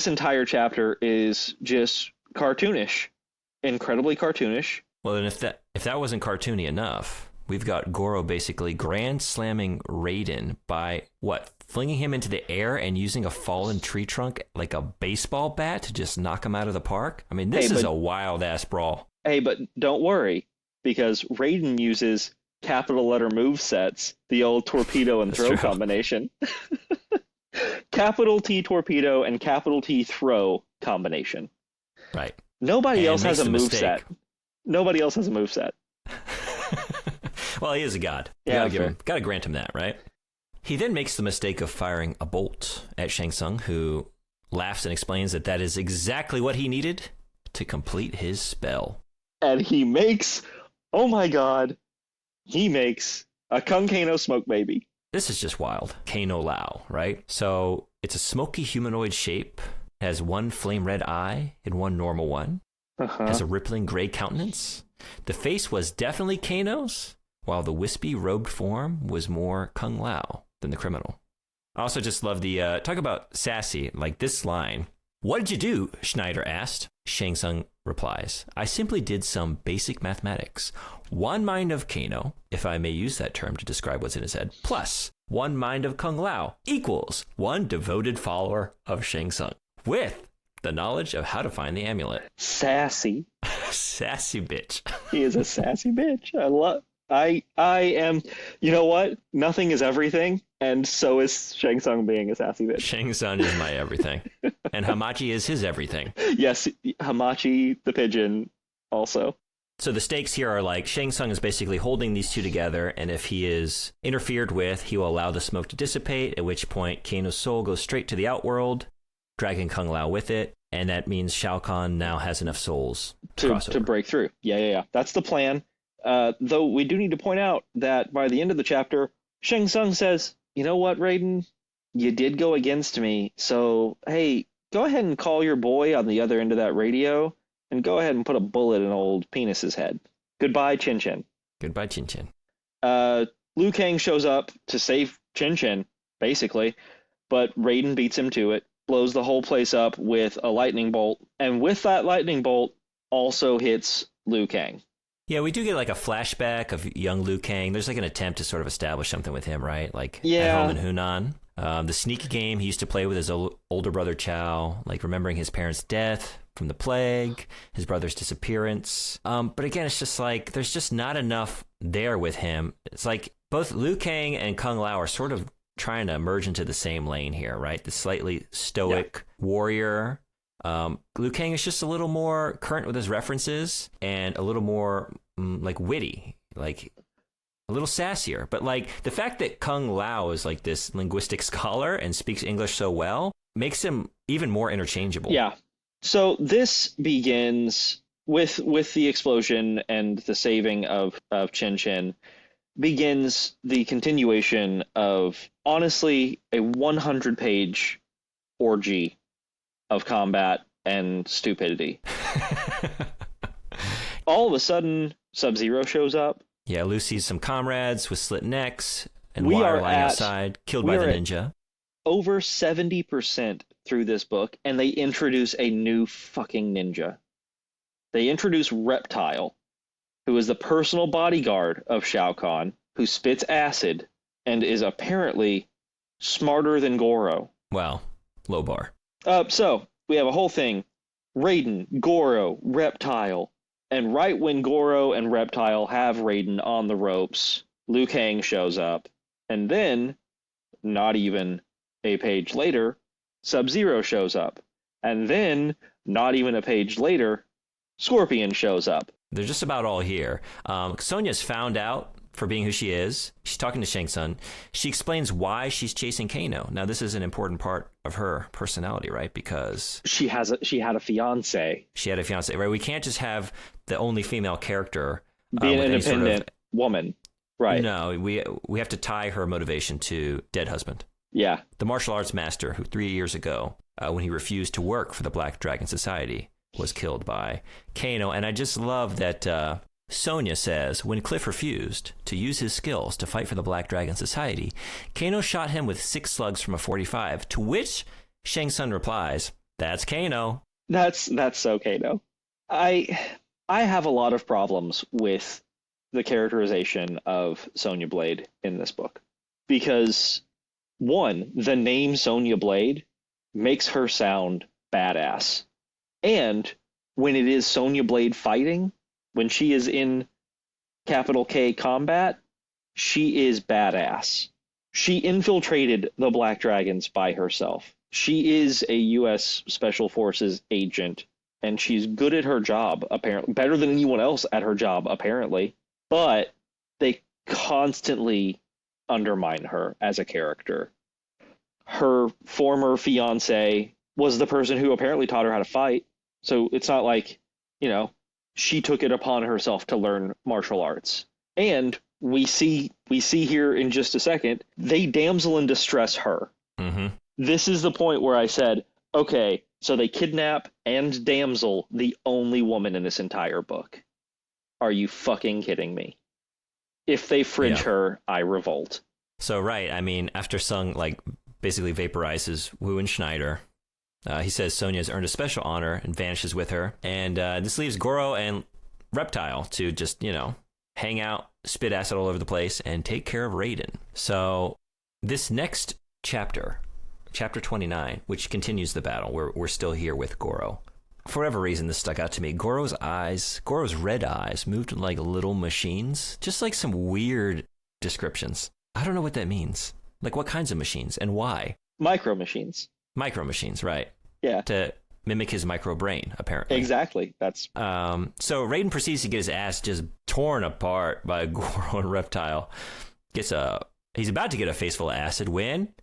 entire chapter is just cartoonish, incredibly cartoonish. Well, and if that wasn't cartoony enough, we've got Goro basically grand slamming Raiden by flinging him into the air and using a fallen tree trunk like a baseball bat to just knock him out of the park. I mean, this is a wild ass brawl. Hey, but don't worry, because Raiden uses capital letter move sets, the old torpedo and throw combination. Capital T torpedo and capital T throw combination. Right. Nobody else has a move set. Nobody else has a move set. Well, he is a god. Gotta grant him that, right? He then makes the mistake of firing a bolt at Shang Tsung, who laughs and explains that is exactly what he needed to complete his spell. And he makes, oh my god, he makes a Kung Kano smoke baby. This is just wild. Kano Lao, right? So it's a smoky humanoid shape, has one flame red eye and one normal one, has a rippling gray countenance. The face was definitely Kano's, while the wispy robed form was more Kung Lao than the criminal. I also just love the, talk about sassy, like this line. "What did you do?" Schneider asked. Shang Tsung replies, "I simply did some basic mathematics. One mind of Kano, if I may use that term to describe what's in his head, plus one mind of Kung Lao equals one devoted follower of Shang Tsung, with the knowledge of how to find the amulet." Sassy. Sassy bitch. He is a sassy bitch. I am, you know what? Nothing is everything, and so is Shang Tsung being a sassy bitch. Shang Tsung is my everything. And Hamachi is his everything. Yes, Hamachi the pigeon also. So the stakes here are like Shang Tsung is basically holding these two together, and if he is interfered with, he will allow the smoke to dissipate, at which point Kano's soul goes straight to the outworld, dragging Kung Lao with it, and that means Shao Kahn now has enough souls to break through. Yeah. That's the plan. Though we do need to point out that by the end of the chapter, Shang Tsung says, "You know what, Raiden? You did go against me, so hey, go ahead and call your boy on the other end of that radio, and go ahead and put a bullet in old Penis's head. Goodbye, Chin Chin." Goodbye, Chin Chin. Liu Kang shows up to save Chin Chin, basically, but Raiden beats him to it, blows the whole place up with a lightning bolt, and with that lightning bolt also hits Liu Kang. Yeah, we do get like a flashback of young Liu Kang. There's like an attempt to sort of establish something with him, right? Like at home in Hunan. The sneaky game he used to play with his older brother Chow, like remembering his parents' death from the plague, his brother's disappearance. But again, it's just like there's just not enough there with him. It's like both Liu Kang and Kung Lao are sort of trying to merge into the same lane here, right? The slightly stoic warrior. Liu Kang is just a little more current with his references and a little more like witty, like a little sassier. But like the fact that Kung Lao is like this linguistic scholar and speaks English so well makes him even more interchangeable. Yeah. So this begins with the explosion and the saving of Chin Chin, begins the continuation of honestly a 100-page orgy of combat and stupidity. All of a sudden, Sub-Zero shows up. Yeah, Liu sees some comrades with slit necks and wire lying outside, killed by the ninja. Over 70% through this book, and they introduce a new fucking ninja. They introduce Reptile, who is the personal bodyguard of Shao Kahn, who spits acid and is apparently smarter than Goro. Well, low bar. So we have a whole thing. Raiden, Goro, Reptile. And right when Goro and Reptile have Raiden on the ropes, Liu Kang shows up. And then, not even a page later, Sub-Zero shows up. And then, not even a page later, Scorpion shows up. They're just about all here. Sonya's found out for being who she is. She's talking to Shang Tsung. She explains why she's chasing Kano. Now, this is an important part of her personality, right? Because she had a fiance. She had a fiance, right? We can't just have the only female character be an independent woman, right? No, we have to tie her motivation to dead husband. Yeah, the martial arts master who 3 years ago, when he refused to work for the Black Dragon Society, was killed by Kano. And I just love that Sonya says, when Cliff refused to use his skills to fight for the Black Dragon Society, Kano shot him with 6 slugs from a .45, to which Shang Tsung replies, "That's Kano." That's so Kano. I have a lot of problems with the characterization of Sonya Blade in this book. Because, one, the name Sonya Blade makes her sound badass. And when it is Sonya Blade fighting, when she is in capital K combat, she is badass. She infiltrated the Black Dragons by herself. She is a U.S. Special Forces agent, and she's good at her job, apparently. Better than anyone else at her job, apparently. But they constantly undermine her as a character. Her former fiance was the person who apparently taught her how to fight. So it's not like, she took it upon herself to learn martial arts. And we see here in just a second, they damsel in distress her. Mm-hmm. This is the point where I said, okay, so they kidnap and damsel the only woman in this entire book. Are you fucking kidding me? If they fridge her, I revolt. So, right, I mean, after Sung, basically vaporizes Wu and Schneider, he says Sonya has earned a special honor and vanishes with her. And this leaves Goro and Reptile to just, hang out, spit acid all over the place, and take care of Raiden. So this next chapter, chapter 29, which continues the battle, we're still here with Goro. For whatever reason, this stuck out to me. Goro's red eyes moved like little machines, just like some weird descriptions. I don't know what that means. Like what kinds of machines and why? Micro machines. Micro machines, right? Yeah. To mimic his micro brain, apparently. Exactly. That's so Raiden proceeds to get his ass just torn apart by Goro and Reptile. He's about to get a face full of acid when,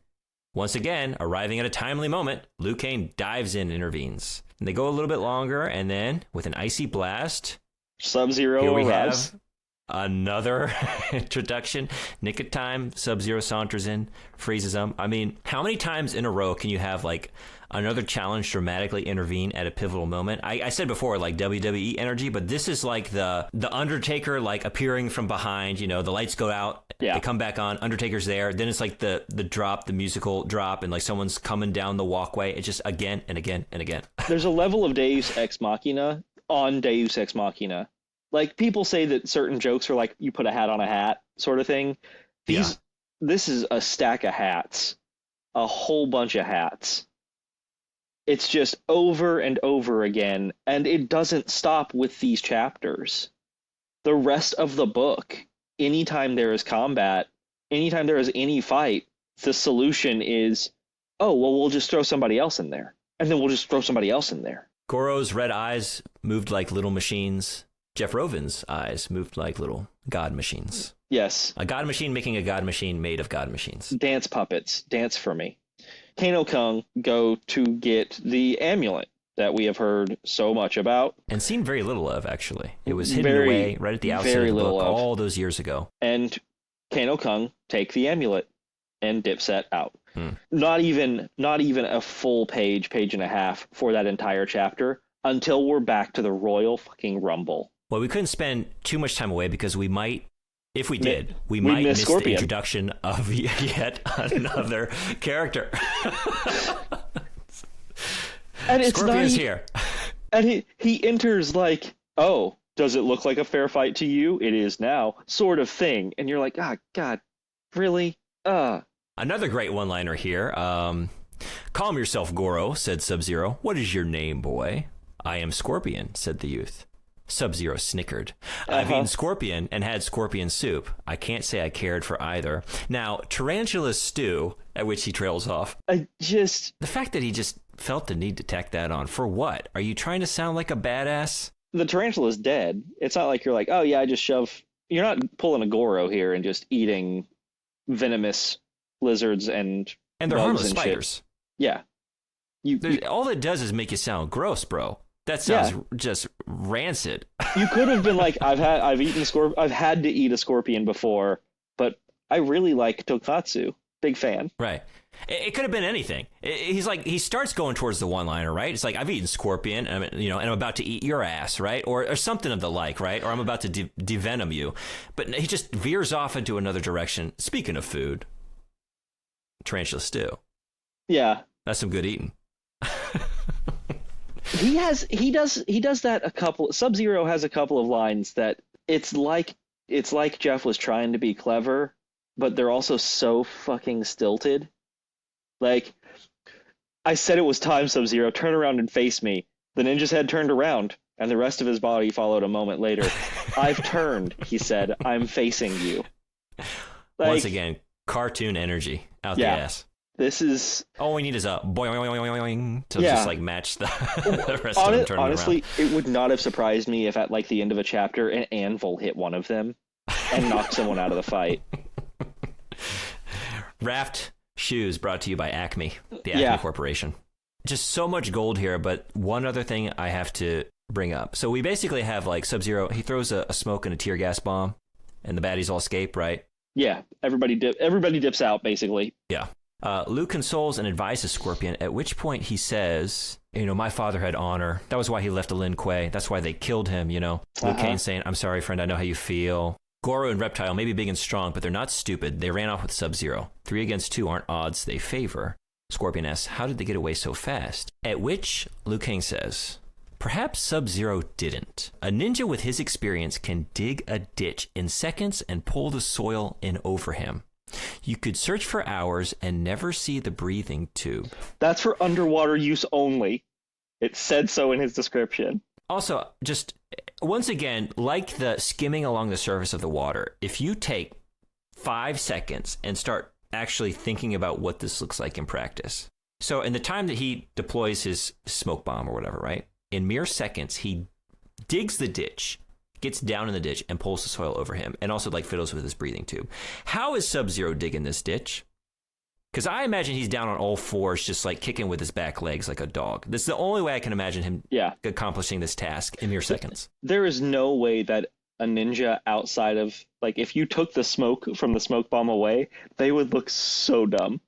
once again, arriving at a timely moment, Liu Kang dives in and intervenes. And they go a little bit longer, and then with an icy blast, Sub-Zero here we arrives. have another introduction. Nick of time, Sub-Zero saunters in, freezes him. I mean, how many times in a row can you have like another challenge dramatically intervene at a pivotal moment? I said before, like WWE energy, but this is like the Undertaker like appearing from behind. You know, the lights go out, they come back on, Undertaker's there. Then it's like the drop, the musical drop, and like someone's coming down the walkway. It's just again and again and again. There's a level of Deus Ex Machina on Deus Ex Machina. Like, people say that certain jokes are like, you put a hat on a hat sort of thing. This is a stack of hats, a whole bunch of hats. It's just over and over again, and it doesn't stop with these chapters. The rest of the book, anytime there is combat, anytime there is any fight, the solution is, oh, well, we'll just throw somebody else in there. And then we'll just throw somebody else in there. Goro's red eyes moved like little machines. Jeff Rovin's eyes moved like little god machines. Yes. A god machine making a god machine made of god machines. Dance puppets. Dance for me. Kano Kung go to get the amulet that we have heard so much about. And seen very little of, actually. It was hidden away right at the outset of the book all those years ago. And Kano Kung take the amulet and Dipset out. Not even a full page and a half for that entire chapter until we're back to the Royal fucking Rumble. Well, we couldn't spend too much time away because we might, if we did, we might miss Scorpion. The introduction of yet another character. And it's Scorpion's here. And he enters like, oh, does it look like a fair fight to you? It is now, sort of thing. And you're like, God, really? Another great one-liner here. Calm yourself, Goro, said Sub-Zero. What is your name, boy? I am Scorpion, said the youth. Sub-Zero snickered. I've eaten scorpion and had scorpion soup. I can't say I cared for either. Now, tarantula stew, at which he trails off. The fact that he just felt the need to tack that on. For what? Are you trying to sound like a badass? The tarantula's dead. It's not like you're like, oh yeah, I just shove... You're not pulling a Goro here and just eating venomous lizards and they're harmless spiders. Yeah. All it does is make you sound gross, bro. That sounds just rancid. You could have been like, I've had to eat a scorpion before, but I really like tonkatsu. Big fan. Right. It could have been anything. He's like, he starts going towards the one-liner, right? It's like, I've eaten scorpion, and I'm about to eat your ass, right? Or something of the like, right? Or I'm about to devenom you. But he just veers off into another direction. Speaking of food, tarantula stew. Yeah. That's some good eating. He does that a couple. Sub-Zero has a couple of lines that it's like Jeff was trying to be clever, but they're also so fucking stilted. Like, I said it was time, Sub-Zero, turn around and face me. The ninja's head turned around, and the rest of his body followed a moment later. I've turned, he said. I'm facing you. Once again, cartoon energy out the ass. This is... All we need is a boing to just like match the rest of them turning honestly, around. It would not have surprised me if at like the end of a chapter an anvil hit one of them and knocked someone out of the fight. Raft shoes brought to you by Acme, the Acme Corporation. Just so much gold here, but one other thing I have to bring up. So we basically have like Sub-Zero, he throws a smoke and a tear gas bomb, and the baddies all escape, right? Yeah, everybody dips out, basically. Yeah. Luke consoles and advises Scorpion, at which point he says, my father had honor. That was why he left a Lin Kuei. That's why they killed him, Liu Kang saying, I'm sorry, friend, I know how you feel. Goro and Reptile may be big and strong, but they're not stupid. They ran off with Sub-Zero. 3 against 2 aren't odds they favor. Scorpion asks, how did they get away so fast? At which Liu Kang says, perhaps Sub-Zero didn't. A ninja with his experience can dig a ditch in seconds and pull the soil in over him. You could search for hours and never see the breathing tube. That's for underwater use only. It said so in his description. Also, just once again, like the skimming along the surface of the water, if you take 5 seconds and start actually thinking about what this looks like in practice. So in the time that he deploys his smoke bomb or whatever, right? In mere seconds, he digs the ditch, gets down in the ditch, and pulls the soil over him, and also like fiddles with his breathing tube. How is Sub-Zero digging this ditch? Because I imagine he's down on all fours, just like kicking with his back legs like a dog. This is the only way I can imagine him accomplishing this task in mere seconds. There is no way that a ninja outside of, like, if you took the smoke from the smoke bomb away, they would look so dumb.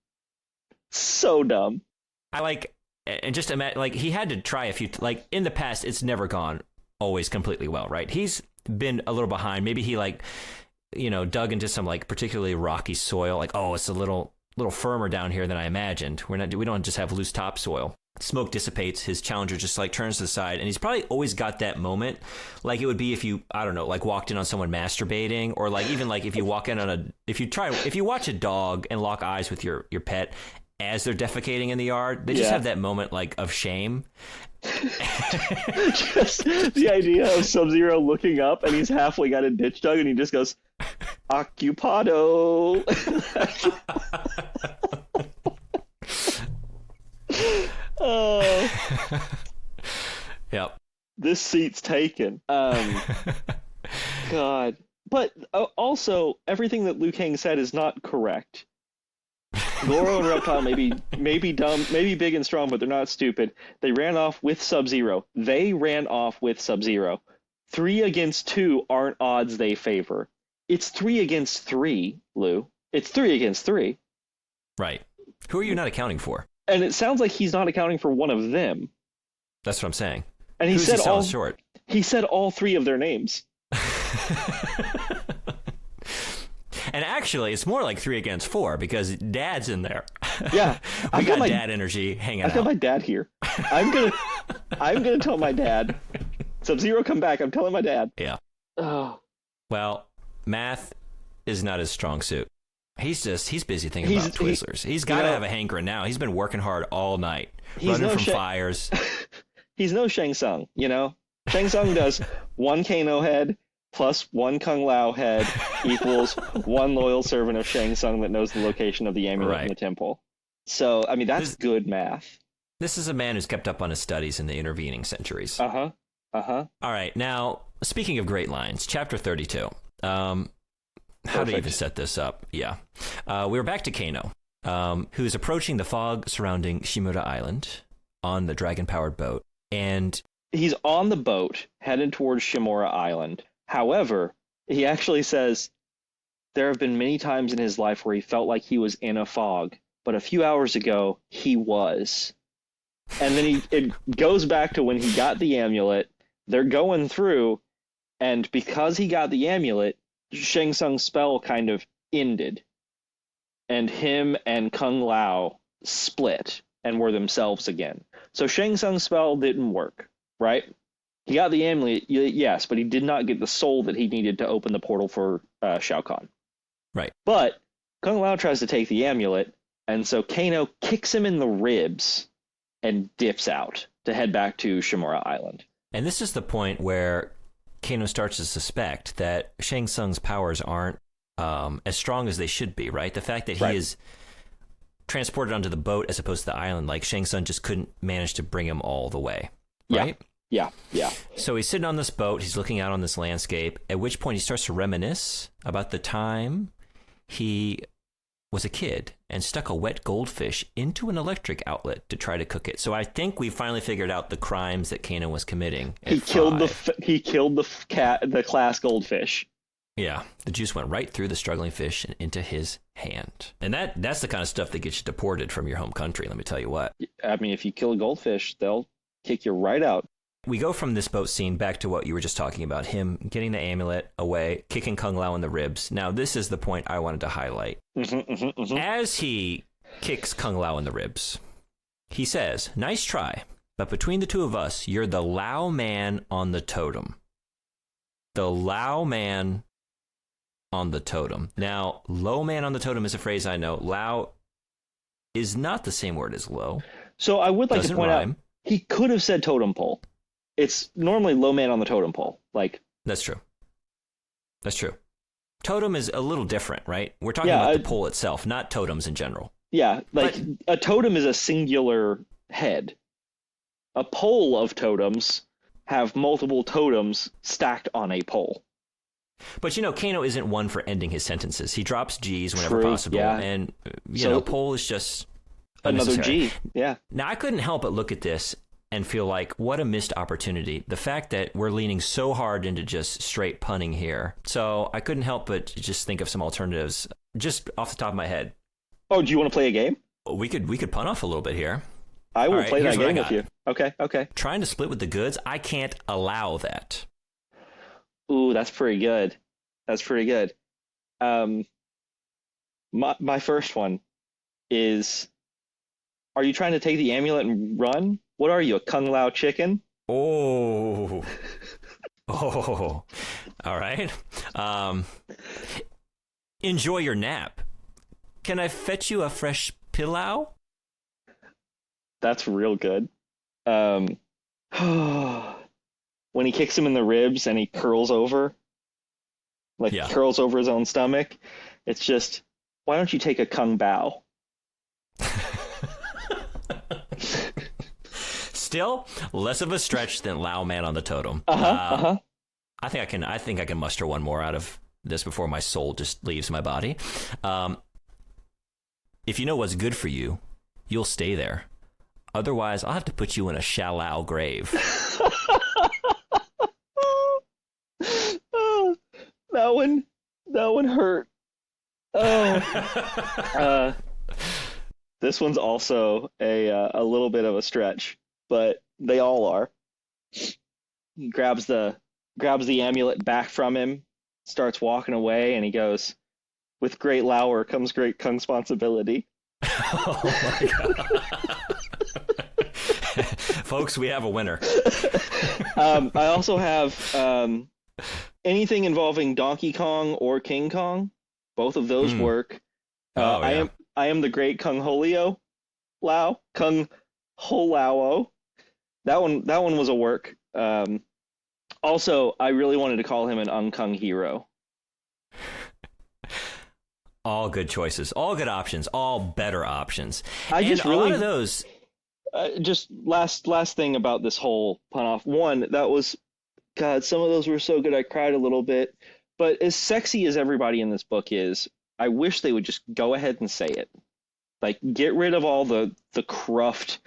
So dumb. I like, and just imagine, like, he had to try a few, like, in the past, it's never gone always completely well, right? He's been a little behind. Maybe he, like, you know, dug into some, like, particularly rocky soil. Like, oh, it's a little firmer down here than I imagined. We don't just have loose topsoil. Smoke dissipates, his challenger just like turns to the side, and he's probably always got that moment, like it would be if you, I don't know, like walked in on someone masturbating, or like even like if you walk in on if you watch a dog and lock eyes with your pet as they're defecating in the yard, they just have that moment like of shame. Just the idea of Sub-Zero looking up and he's halfway got a ditch dug and he just goes, "Occupado." Oh. Yep. This seat's taken. God. But also, everything that Liu Kang said is not correct. Goro and Reptile may be dumb, maybe big and strong, but they're not stupid. They ran off with Sub-Zero. 3 against 2 aren't odds they favor. It's 3 against 3, Lou. It's 3 against 3. Right. Who are you not accounting for? And it sounds like he's not accounting for one of them. That's what I'm saying. And he said all short. He said all 3 of their names. And actually, it's more like 3 against 4 because Dad's in there. Yeah, we got dad energy hanging out. I got my dad here. I'm gonna tell my dad. Sub-Zero, come back. I'm telling my dad. Yeah. Oh. Well, math is not his strong suit. He's busy thinking about Twizzlers. He's got to have a hankering now. He's been working hard all night, running from fires. He's no Shang Tsung, you know? Shang Tsung does 1 Kano head plus 1 Kung Lao head equals 1 loyal servant of Shang Tsung that knows the location of the amulet in the temple. So, I mean, that's good math. This is a man who's kept up on his studies in the intervening centuries. Uh-huh. Uh-huh. All right, now, speaking of great lines, chapter 32. How to even set this up? Yeah. We're back to Kano, who's approaching the fog surrounding Shimura Island on the dragon-powered boat. And he's on the boat, headed towards Shimura Island. However, he actually says, there have been many times in his life where he felt like he was in a fog, but a few hours ago, he was. And then it goes back to when he got the amulet. They're going through, and because he got the amulet, Shang Tsung's spell kind of ended, and him and Kung Lao split and were themselves again. So Shang Tsung's spell didn't work, right? He got the amulet, yes, but he did not get the soul that he needed to open the portal for Shao Kahn. Right. But Kung Lao tries to take the amulet, and so Kano kicks him in the ribs and dips out to head back to Shimura Island. And this is the point where Kano starts to suspect that Shang Tsung's powers aren't as strong as they should be, right? The fact that he is transported onto the boat as opposed to the island, like Shang Tsung just couldn't manage to bring him all the way, right? Yeah. So he's sitting on this boat, he's looking out on this landscape, at which point he starts to reminisce about the time he was a kid and stuck a wet goldfish into an electric outlet to try to cook it. So I think we finally figured out the crimes that Kano was committing. He killed the class goldfish. Yeah, the juice went right through the struggling fish and into his hand. And that's the kind of stuff that gets you deported from your home country, let me tell you what. I mean, if you kill a goldfish, they'll kick you right out. We go from this boat scene back to what you were just talking about, him getting the amulet away, kicking Kung Lao in the ribs. Now, this is the point I wanted to highlight. As he kicks Kung Lao in the ribs, he says, "Nice try, but between the two of us, you're the Lao man on the totem." The Lao man on the totem. Now, low man on the totem is a phrase I know. Lao is not the same word as low. So I would like to point out, he could have said totem pole. It's normally low man on the totem pole. That's true. Totem is a little different, right? We're talking about the pole itself, not totems in general. Yeah, a totem is a singular head. A pole of totems have multiple totems stacked on a pole. But, Kano isn't one for ending his sentences. He drops G's whenever possible. Yeah. And, pole is just another G. Yeah. Now, I couldn't help but look at this and feel like, what a missed opportunity. The fact that we're leaning so hard into just straight punning here. So I couldn't help but just think of some alternatives just off the top of my head. Oh, do you want to play a game? We could punt off a little bit here. I will play that game with you. Okay. Trying to split with the goods, I can't allow that. Ooh, that's pretty good. My first one is, are you trying to take the amulet and run? What are you, a Kung Lao chicken? Oh. All right. Enjoy your nap. Can I fetch you a fresh pillow? That's real good. When he kicks him in the ribs and he curls over, curls over his own stomach, it's just, why don't you take a Kung Bao? Still less of a stretch than Lao Man on the totem. I think I can muster one more out of this before my soul just leaves my body. If you know what's good for you, you'll stay there. Otherwise, I'll have to put you in a shallow grave. That one hurt. Oh. This one's also a little bit of a stretch, but they all are. He grabs the amulet back from him, starts walking away, and he goes, "With great Lauer comes great Kung-sponsibility." Oh my god. Folks, we have a winner. I also have anything involving Donkey Kong or King Kong. Both of those work. I am the great Kung Holio Lao. Kung Holao. That one was a work. Also, I really wanted to call him an Unkung hero. All good choices, all good options, all better options. A lot of those. Just last thing about this whole pun off. One, that was, God, some of those were so good I cried a little bit. But as sexy as everybody in this book is, I wish they would just go ahead and say it. Like, get rid of all the cruft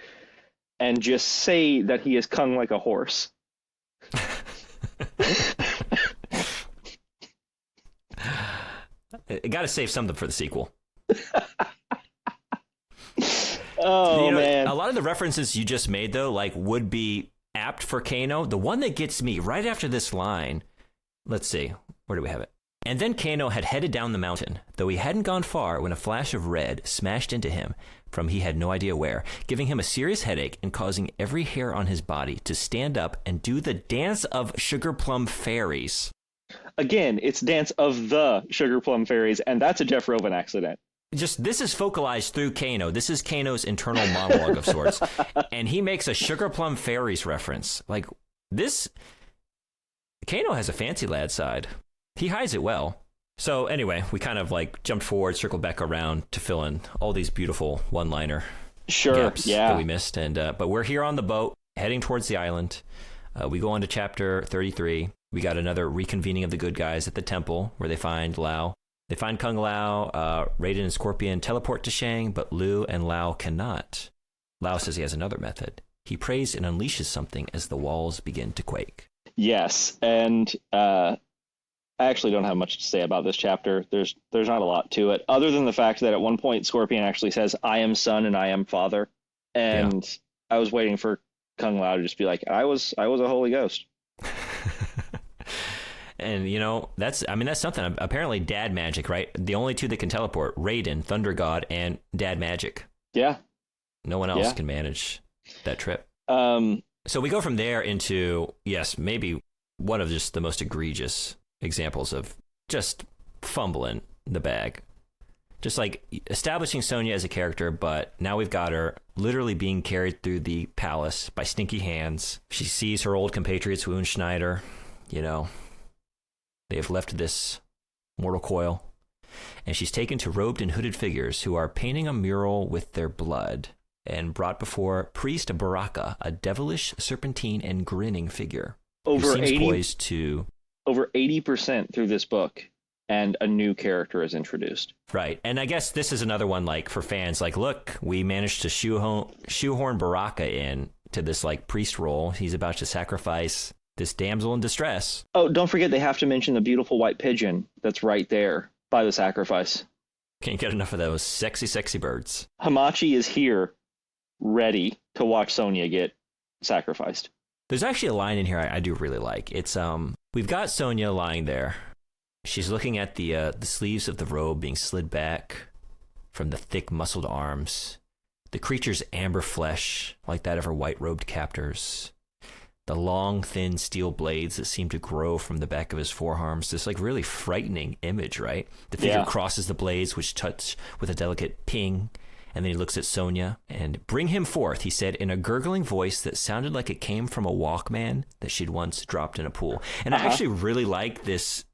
and just say that he is Kung like a horse. Got to save something for the sequel. Oh, man. A lot of the references you just made, though, would be apt for Kano. The one that gets me right after this line, let's see, where do we have it? And then Kano had headed down the mountain, though he hadn't gone far when a flash of red smashed into him from he had no idea where, giving him a serious headache and causing every hair on his body to stand up and do the dance of sugar plum fairies. Again, it's dance of the sugar plum fairies, and that's a Jeff Rovin accident. This is focalized through Kano. This is Kano's internal monologue of sorts. And he makes a sugar plum fairies reference. Kano has a fancy lad side. He hides it well. So anyway, we kind of jumped forward, circled back around to fill in all these beautiful one-liner gaps that we missed. And but we're here on the boat, heading towards the island. We go on to chapter 33. We got another reconvening of the good guys at the temple where they find Lao. They find Kung Lao. Raiden and Scorpion teleport to Shang, but Liu and Lao cannot. Lao says he has another method. He prays and unleashes something as the walls begin to quake. Yes, and I actually don't have much to say about this chapter. There's not a lot to it, other than the fact that at one point Scorpion actually says, "I am son and I am father," and I was waiting for Kung Lao to just be like, "I was a Holy Ghost." And that's something. Apparently, Dad Magic, right? The only two that can teleport: Raiden, Thunder God, and Dad Magic. Yeah. No one else can manage that trip. So we go from there into maybe one of just the most egregious examples of just fumbling the bag. Just establishing Sonya as a character, but now we've got her literally being carried through the palace by stinky hands. She sees her old compatriots, Wu and Schneider. They have left this mortal coil, and she's taken to robed and hooded figures who are painting a mural with their blood and brought before Priest Baraka, a devilish, serpentine, and grinning figure. Over 80% through this book, and a new character is introduced. Right, and I guess this is another one for fans. Look, we managed to shoehorn Baraka in to this like priest role. He's about to sacrifice this damsel in distress. Oh, don't forget they have to mention the beautiful white pigeon that's right there by the sacrifice. Can't get enough of those sexy, sexy birds. Hamachi is here, ready to watch Sonya get sacrificed. There's actually a line in here I do really like. It's we've got Sonya lying there. She's looking at the sleeves of the robe being slid back from the thick muscled arms. The creature's amber flesh, like that of her white-robed captors. The long, thin steel blades that seem to grow from the back of his forearms. This like really frightening image, right? The figure crosses the blades, which touch with a delicate ping. And then he looks at Sonya and, "Bring him forth," he said in a gurgling voice that sounded like it came from a Walkman that she'd once dropped in a pool. And I actually really like this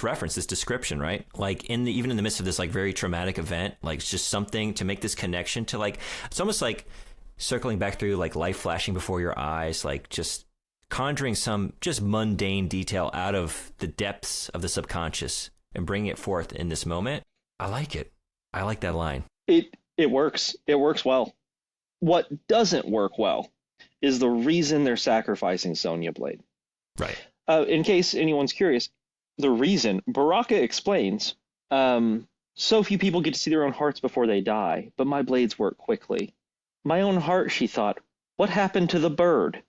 reference, this description, right? Like even in the midst of this like very traumatic event, like it's just something to make this connection to like, it's almost like circling back through like life flashing before your eyes, like just conjuring some just mundane detail out of the depths of the subconscious and bringing it forth in this moment. I like it. I like that line. It works. It works well. What doesn't work well is the reason they're sacrificing Sonya Blade. Right. In case anyone's curious, the reason, Baraka explains, so few people get to see their own hearts before they die, but my blades work quickly. My own heart, she thought, what happened to the bird?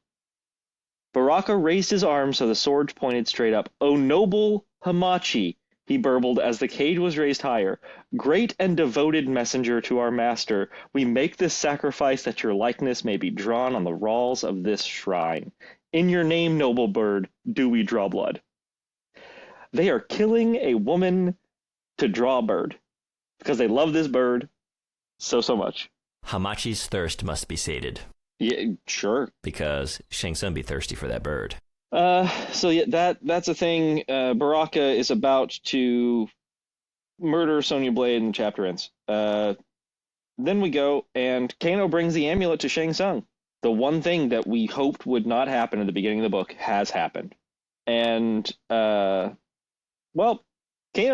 Baraka raised his arm so the sword pointed straight up. "O noble Hamachi," he burbled as the cage was raised higher. "Great and devoted messenger to our master, we make this sacrifice that your likeness may be drawn on the walls of this shrine. In your name, noble bird, do we draw blood." They are killing a woman to draw a bird because they love this bird so much. Hamachi's thirst must be sated. Yeah, sure. Because Shang Tsung be thirsty for that bird. So yeah, that's a thing. Baraka is about to murder Sonya Blade and the chapter ends. Then we go and Kano brings the amulet to Shang Tsung. The one thing that we hoped would not happen at the beginning of the book has happened. And, Kano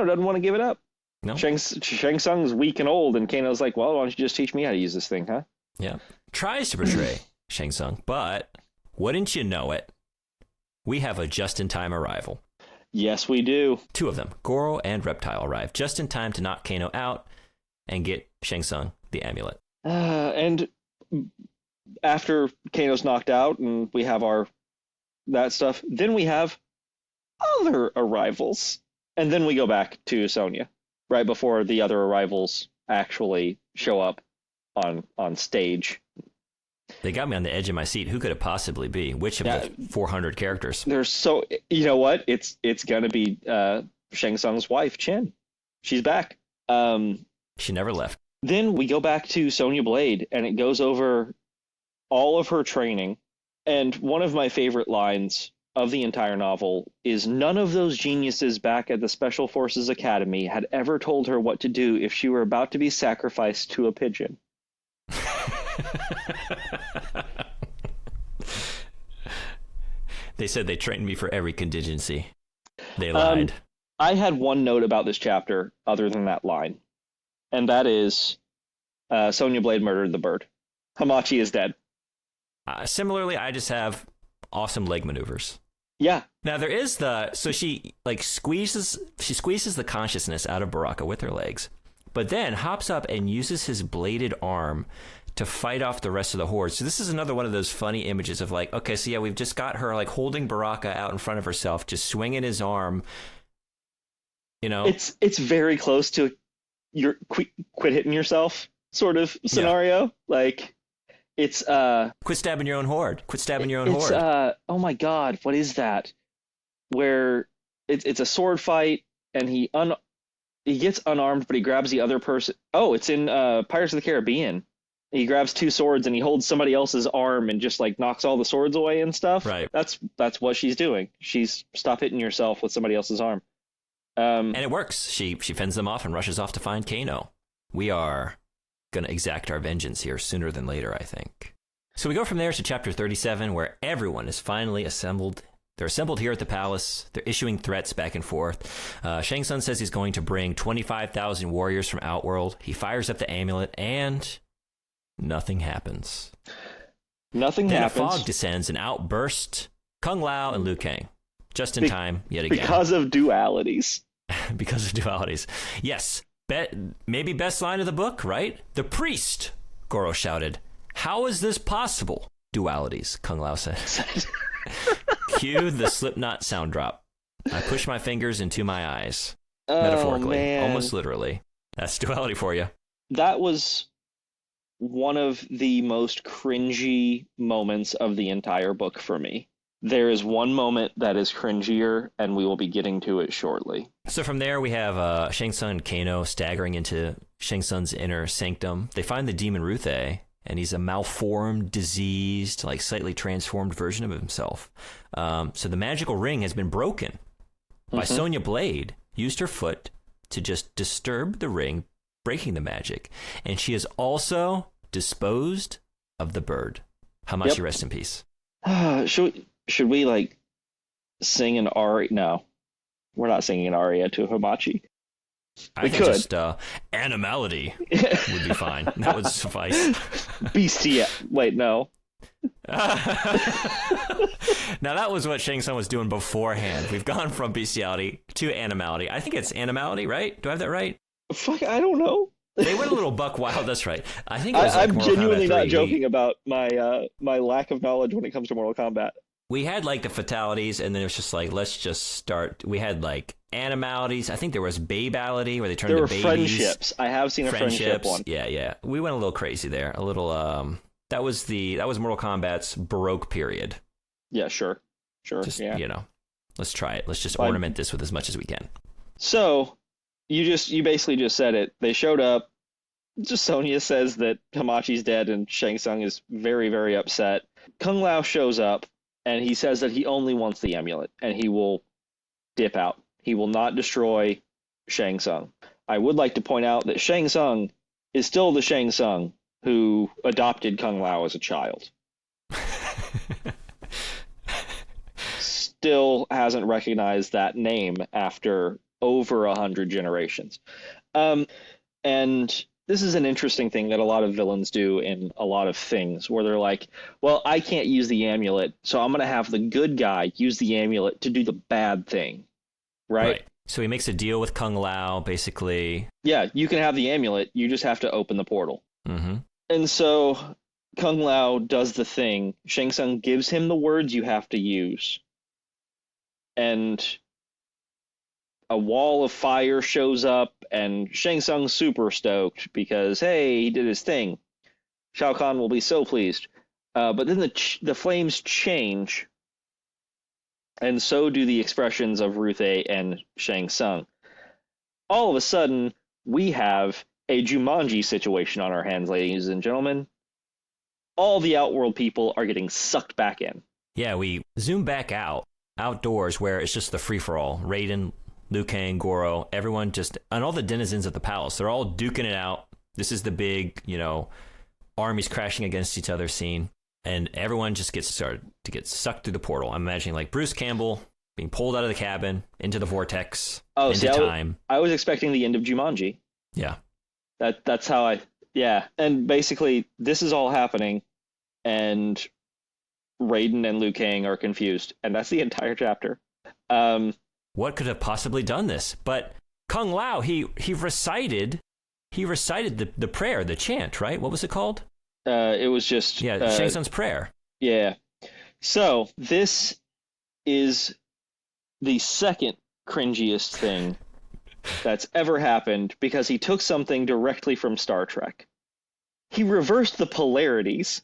doesn't want to give it up. No. Shang Tsung's weak and old, and Kano's like, well, why don't you just teach me how to use this thing, huh? Yeah. Tries to betray Shang Tsung, but wouldn't you know it, we have a just-in-time arrival. Yes, we do. Two of them, Goro and Reptile, arrive just in time to knock Kano out and get Shang Tsung the amulet. And after Kano's knocked out and we have that stuff, then we have other arrivals. And then we go back to Sonya, right before the other arrivals actually show up on stage. They got me on the edge of my seat. Who could it possibly be? Which of the 400 characters? There's so, you know what? It's going to be Shang Tsung's wife, Chen. She's back. She never left. Then we go back to Sonya Blade, and it goes over all of her training. And one of my favorite lines of the entire novel is, none of those geniuses back at the Special Forces Academy had ever told her what to do if she were about to be sacrificed to a pigeon. They said they trained me for every contingency. They lied. I had one note about this chapter other than that line, and that is Sonya Blade murdered the bird. Hamachi is dead. Similarly, I just have awesome leg maneuvers. Yeah. Now there is so she squeezes the consciousness out of Baraka with her legs, but then hops up and uses his bladed arm to fight off the rest of the horde. So this is another one of those funny images of like, okay, so yeah, we've just got her like holding Baraka out in front of herself, just swinging his arm. You know, it's very close to your quit hitting yourself sort of scenario. Yeah. Like it's quit stabbing your own horde. Quit stabbing your own horde. Oh my God, what is that? Where it's a sword fight and he gets unarmed, but he grabs the other person. Oh, it's in Pirates of the Caribbean. He grabs two swords and he holds somebody else's arm and just like knocks all the swords away and stuff. Right. That's what she's doing. She's stop hitting yourself with somebody else's arm. And it works. She fends them off and rushes off to find Kano. We are going to exact our vengeance here sooner than later, I think. So we go from there to chapter 37, where everyone is finally assembled. They're assembled here at the palace. They're issuing threats back and forth. Shang Tsung says he's going to bring 25,000 warriors from Outworld. He fires up the amulet and nothing happens. Nothing Then happens. a fog descends and out burst Kung Lao and Liu Kang. Just in time, yet again. Because of dualities. Because of dualities. Yes. Maybe best line of the book, right? The priest, Goro shouted. How is this possible? Dualities, Kung Lao said. Cue the Slipknot sound drop. I push my fingers into my eyes. Metaphorically. Man. Almost literally. That's duality for you. That was one of the most cringy moments of the entire book for me. There is one moment that is cringier, and we will be getting to it shortly. So from there, we have Shang Tsung and Kano staggering into Shang Tsung's inner sanctum. They find the demon Ruthe, and he's a malformed, diseased, like slightly transformed version of himself. So the magical ring has been broken by Sonya Blade, used her foot to just disturb the ring, breaking the magic. And she has also disposed of the bird. Hamachi, rest in peace. Should we like sing an aria? No, we're not singing an aria to Hamachi. I think just animality would be fine. That would suffice. Beastia. Wait, no. Now that was what Shang Tsung was doing beforehand. We've gone from bestiality to animality. I think it's animality, right? Do I have that right? Fuck, I don't know. They went a little buck wild. That's right. I think it was like I'm Mortal genuinely Kombat 3. not joking about my lack of knowledge when it comes to Mortal Kombat. We had like the fatalities, and then it was just like, let's just start. We had like animalities. I think there was babality where they turned There into were babies. Friendships. I have seen a friendship one. Yeah. We went a little crazy there. A little. That was Mortal Kombat's Baroque period. Yeah, sure. Just, let's try it. Let's just ornament this with as much as we can. So you basically just said it. They showed up. Just Sonya says that Hamachi's dead, and Shang Tsung is very, very upset. Kung Lao shows up, and he says that he only wants the amulet, and he will dip out. He will not destroy Shang Tsung. I would like to point out that Shang Tsung is still the Shang Tsung who adopted Kung Lao as a child. Still hasn't recognized that name after over 100 generations. And this is an interesting thing that a lot of villains do in a lot of things, where they're like, well, I can't use the amulet, so I'm going to have the good guy use the amulet to do the bad thing. Right? So he makes a deal with Kung Lao, basically. Yeah, you can have the amulet, you just have to open the portal. Mm-hmm. And so Kung Lao does the thing. Shang Tsung gives him the words you have to use. And a wall of fire shows up, and Shang Tsung's super stoked because, hey, he did his thing. Shao Kahn will be so pleased. But then the flames change, and so do the expressions of Ruthe and Shang Tsung. All of a sudden, we have a Jumanji situation on our hands, ladies and gentlemen. All the Outworld people are getting sucked back in. Yeah, we zoom back outdoors, where it's just the free-for-all. Raiden, Liu Kang, Goro, everyone and all the denizens of the palace, they're all duking it out. This is the big, armies crashing against each other scene. And everyone just started to get sucked through the portal. I'm imagining like Bruce Campbell being pulled out of the cabin into the vortex, into time. I was expecting the end of Jumanji. Yeah. That's how and basically this is all happening, and Raiden and Liu Kang are confused, and that's the entire chapter. What could have possibly done this? But Kung Lao, he recited the prayer, the chant, right? What was it called? It was just Shang Tsung's prayer. Yeah. So this is the second cringiest thing that's ever happened, because he took something directly from Star Trek. He reversed the polarities.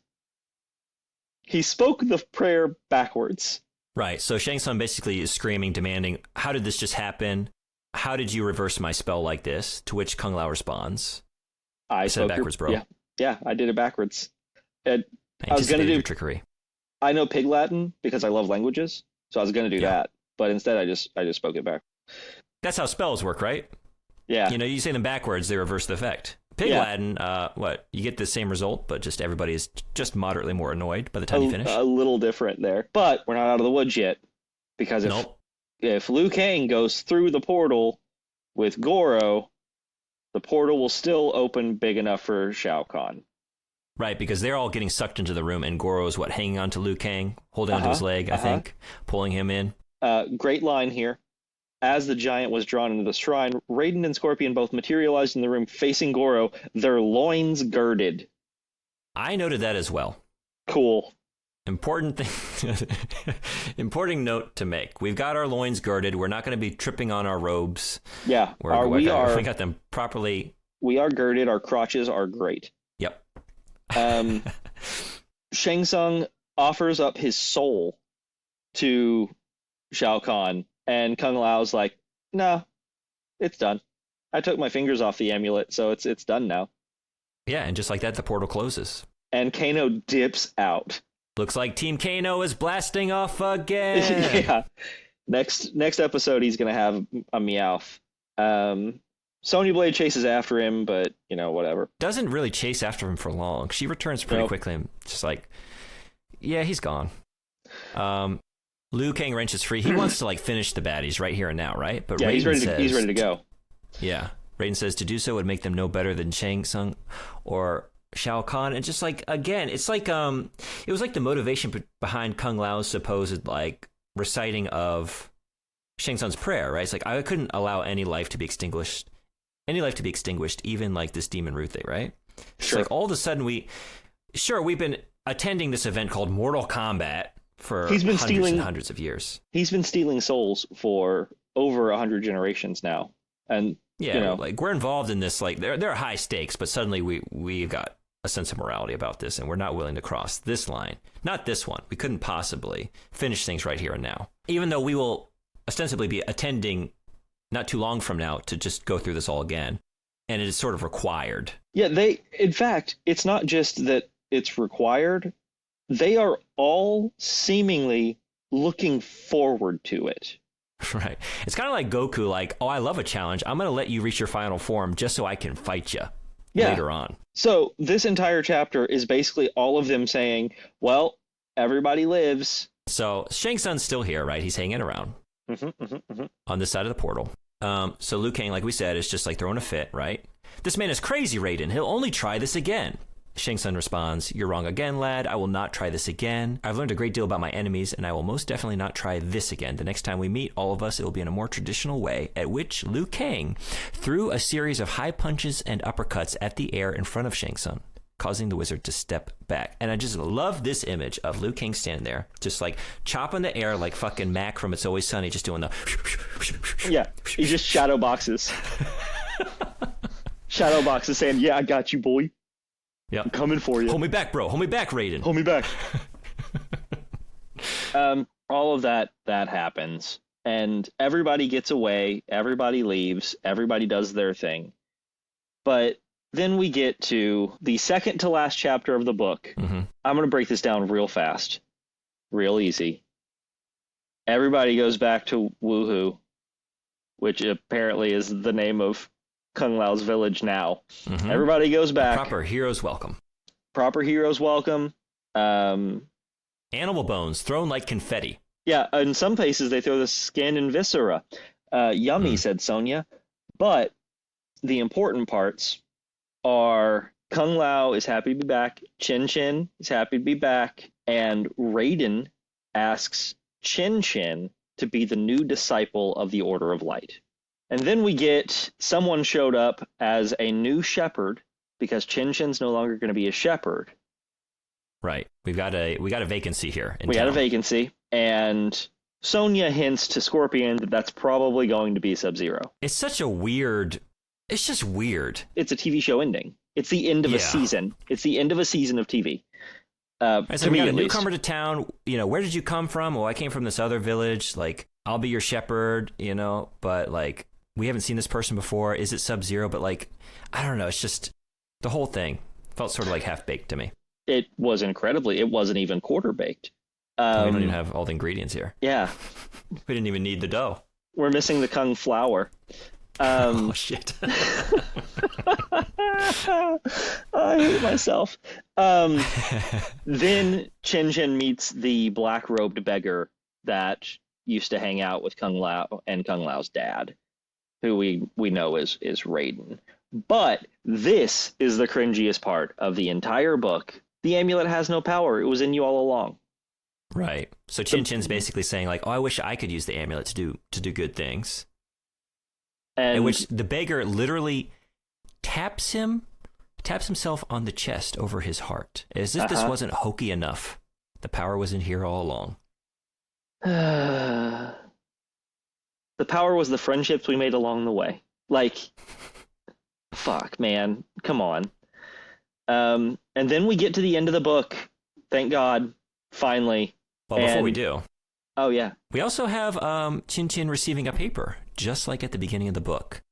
He spoke the prayer backwards. Right. So Shang Tsung basically is screaming, demanding, how did this just happen? How did you reverse my spell like this? To which Kung Lao responds, I said it backwards, bro. Yeah, I did it backwards. I was going to do trickery. I know Pig Latin because I love languages, so I was going to do that, but instead I just spoke it back. That's how spells work, right? Yeah. You say them backwards, they reverse the effect. Pig Latin, you get the same result, but just everybody is just moderately more annoyed by the time you finish. A little different there. But we're not out of the woods yet, because if Liu Kang goes through the portal with Goro, the portal will still open big enough for Shao Kahn. Right, because they're all getting sucked into the room, and Goro is hanging on to Liu Kang, holding onto his leg, I think, pulling him in. Great line here. As the giant was drawn into the shrine, Raiden and Scorpion both materialized in the room facing Goro, their loins girded. I noted that as well. Cool. Important thing, important note to make. We've got our loins girded. We're not going to be tripping on our robes. Yeah, we got them properly. We are girded. Our crotches are great. Yep. Shang Tsung offers up his soul to Shao Kahn, and Kung Lao's like, "No, it's done. I took my fingers off the amulet, so it's done now." Yeah, and just like that, the portal closes. And Kano dips out. Looks like Team Kano is blasting off again. Yeah. Next episode, he's gonna have a Meowth. Sonya Blade chases after him, but whatever. Doesn't really chase after him for long. She returns pretty quickly and just like, yeah, he's gone. Liu Kang wrenches free. He wants to finish the baddies right here and now, right? But yeah, Raiden he's ready to go. Yeah. Raiden says to do so would make them no better than Shang Tsung or Shao Kahn. And just again, it's it was like the motivation behind Kung Lao's supposed reciting of Shang Tsung's prayer, right? It's I couldn't allow any life to be extinguished, even this demon root thing, right? Sure. It's all of a sudden we've been attending this event called Mortal Kombat for hundreds of years. He's been stealing souls for over 100 generations now. And yeah, we're involved in this. There are high stakes, but suddenly we've got a sense of morality about this, and we're not willing to cross this line. Not this one. We couldn't possibly finish things right here and now, even though we will ostensibly be attending not too long from now to just go through this all again, and it is sort of required. Yeah, in fact, it's not just that it's required. They are all seemingly looking forward to it. Right. It's kind of like Goku, oh, I love a challenge. I'm going to let you reach your final form just so I can fight you later on. So this entire chapter is basically all of them saying, well, everybody lives. So Shang Tsung's still here, right? He's hanging around on this side of the portal. So Liu Kang, like we said, is just throwing a fit, right? This man is crazy, Raiden. He'll only try this again. Shang Tsung responds, "You're wrong again, lad. I will not try this again. I've learned a great deal about my enemies, and I will most definitely not try this again. The next time we meet, all of us, it will be in a more traditional way," at which Liu Kang threw a series of high punches and uppercuts at the air in front of Shang Tsung, causing the wizard to step back. And I just love this image of Liu Kang standing there, just chopping the air like fucking Mac from It's Always Sunny, just doing the... Yeah, he just shadow boxes. Shadow boxes saying, "Yeah, I got you, boy. Yeah, I'm coming for you. Hold me back, bro. Hold me back, Raiden. Hold me back." All of that happens, and everybody gets away. Everybody leaves. Everybody does their thing. But then we get to the second to last chapter of the book. Mm-hmm. I'm going to break this down real fast, real easy. Everybody goes back to Woohoo, which apparently is the name of Kung Lao's village now. Mm-hmm. Everybody goes back. Proper heroes welcome. Animal bones thrown like confetti. Yeah, in some places they throw the skin and viscera. Yummy, said Sonya. But the important parts are Kung Lao is happy to be back. Chin Chin is happy to be back. And Raiden asks Chin Chin to be the new disciple of the Order of Light. And then we get someone showed up as a new shepherd because Chin Chin's no longer going to be a shepherd. Right. We got a vacancy here. We got a vacancy, and Sonya hints to Scorpion that that's probably going to be Sub-Zero. It's such a weird. It's just weird. It's a TV show ending. It's the end of a season. It's the end of a season of TV. So we got a newcomer to town. Where did you come from? Well, I came from this other village. I'll be your shepherd. But we haven't seen this person before. Is it Sub-Zero? But I don't know. It's just the whole thing felt sort of half baked to me. It was incredibly. It wasn't even quarter baked. We don't even have all the ingredients here. Yeah. We didn't even need the dough. We're missing the Kung flour. Oh shit. I hate myself. Then Chin Chin meets the black-robed beggar that used to hang out with Kung Lao and Kung Lao's dad, who we know is Raiden. But this is the cringiest part of the entire book. The amulet has no power. It was in you all along. Right. So Chin Chin's basically saying like, "Oh, I wish I could use the amulet to do good things." And in which the beggar literally taps himself on the chest over his heart, as if this wasn't hokey enough. The power was in here all along. The power was the friendships we made along the way. Like, fuck, man. Come on. And then we get to the end of the book. Thank God. Finally. Well, before we do. Oh, yeah. We also have Chin Chin receiving a paper, just like at the beginning of the book.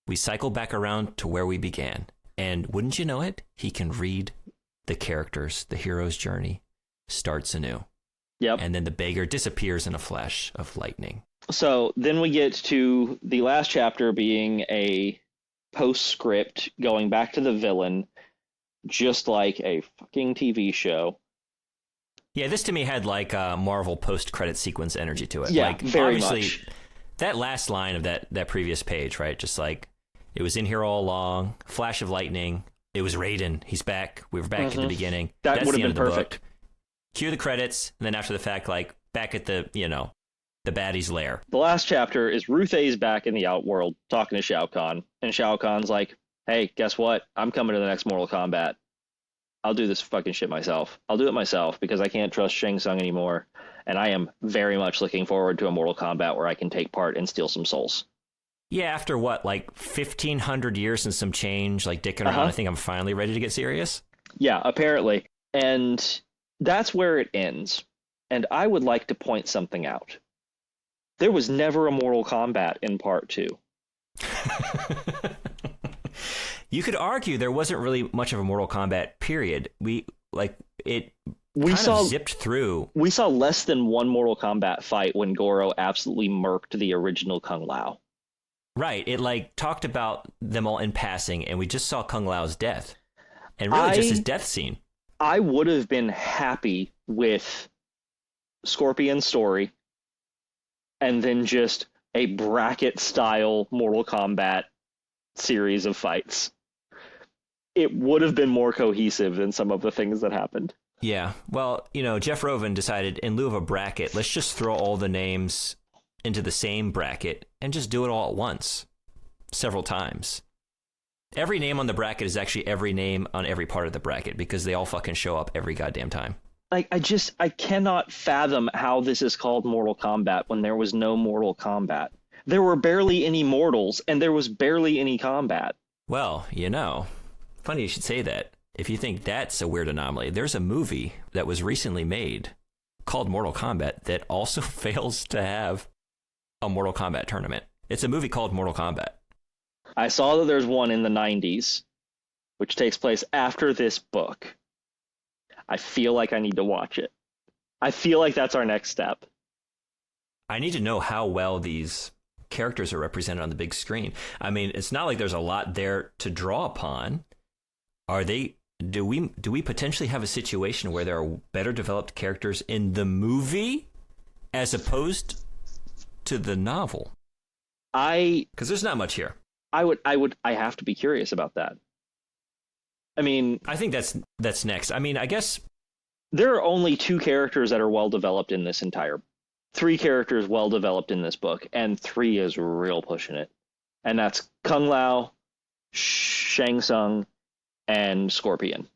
We cycle back around to where we began. And wouldn't you know it, he can read the characters. The hero's journey starts anew. Yep. And then the beggar disappears in a flash of lightning. So then we get to the last chapter being a postscript going back to the villain, just like a fucking TV show. Yeah, this to me had like a Marvel post-credit sequence energy to it. Yeah, like, very obviously, much. That last line of that previous page, right? Just like, it was in here all along, flash of lightning, it was Raiden, he's back, we were back at the beginning. That would have been perfect. Cue the credits, and then after the fact, like, back at the, the baddie's lair. The last chapter is Ruth A's back in the Outworld talking to Shao Kahn. And Shao Kahn's like, hey, guess what? I'm coming to the next Mortal Kombat. I'll do this fucking shit myself. I'll do it myself because I can't trust Shang Tsung anymore. And I am very much looking forward to a Mortal Kombat where I can take part and steal some souls. Yeah, after what, like 1,500 years and some change, like dicking around, I think I'm finally ready to get serious. Yeah, apparently. And that's where it ends. And I would like to point something out. There was never a Mortal Kombat in Part 2. You could argue there wasn't really much of a Mortal Kombat period. We zipped through. We saw less than one Mortal Kombat fight when Goro absolutely murked the original Kung Lao. Right. It like talked about them all in passing, and we just saw Kung Lao's death. And really just his death scene. I would have been happy with Scorpion's story and then just a bracket-style Mortal Kombat series of fights. It would have been more cohesive than some of the things that happened. Yeah. Well, Jeff Rovin decided in lieu of a bracket, let's just throw all the names into the same bracket and just do it all at once, several times. Every name on the bracket is actually every name on every part of the bracket because they all fucking show up every goddamn time. Like, I cannot fathom how this is called Mortal Kombat when there was no Mortal Kombat. There were barely any mortals, and there was barely any combat. Well, funny you should say that. If you think that's a weird anomaly, there's a movie that was recently made called Mortal Kombat that also fails to have a Mortal Kombat tournament. It's a movie called Mortal Kombat. I saw that there's one in the 90s, which takes place after this book. I feel like I need to watch it. I feel like that's our next step. I need to know how well these characters are represented on the big screen. I mean, it's not like there's a lot there to draw upon. Do we potentially have a situation where there are better developed characters in the movie as opposed to the novel? Because there's not much here. I have to be curious about that. I mean, I think that's next. I mean, I guess there are only two characters that are well developed in this entire, three characters well developed in this book, and three is real pushing it. And that's Kung Lao, Shang Tsung, and Scorpion.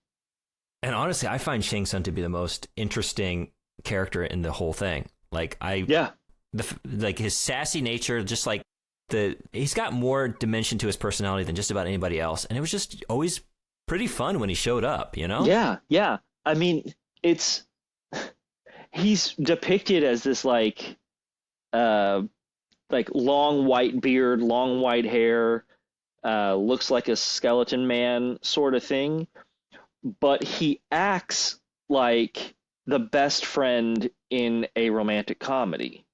And honestly, I find Shang Tsung to be the most interesting character in the whole thing. Like his sassy nature, just like he's got more dimension to his personality than just about anybody else, and it was just always pretty fun when he showed up, Yeah. I mean, he's depicted as this like long white beard, long white hair, looks like a skeleton man sort of thing, but he acts like the best friend in a romantic comedy.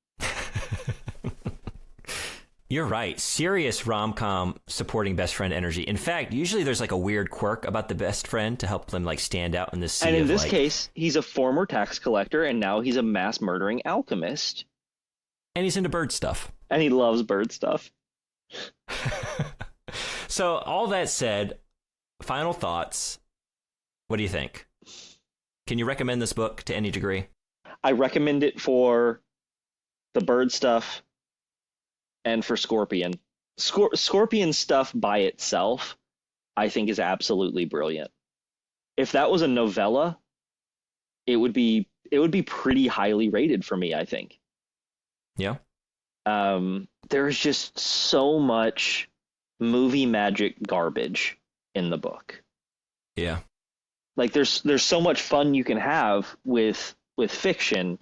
You're right. Serious rom-com supporting best friend energy. In fact, usually there's like a weird quirk about the best friend to help them like stand out in this sea. And in this case, he's a former tax collector and now he's a mass murdering alchemist. And he's into bird stuff. And he loves bird stuff. So all that said, final thoughts. What do you think? Can you recommend this book to any degree? I recommend it for the bird stuff and for Scorpion. Scorpion stuff by itself, I think, is absolutely brilliant. If that was a novella, it would be pretty highly rated for me, I think. Yeah. There's just so much movie magic garbage in the book. Yeah. Like there's so much fun you can have with fiction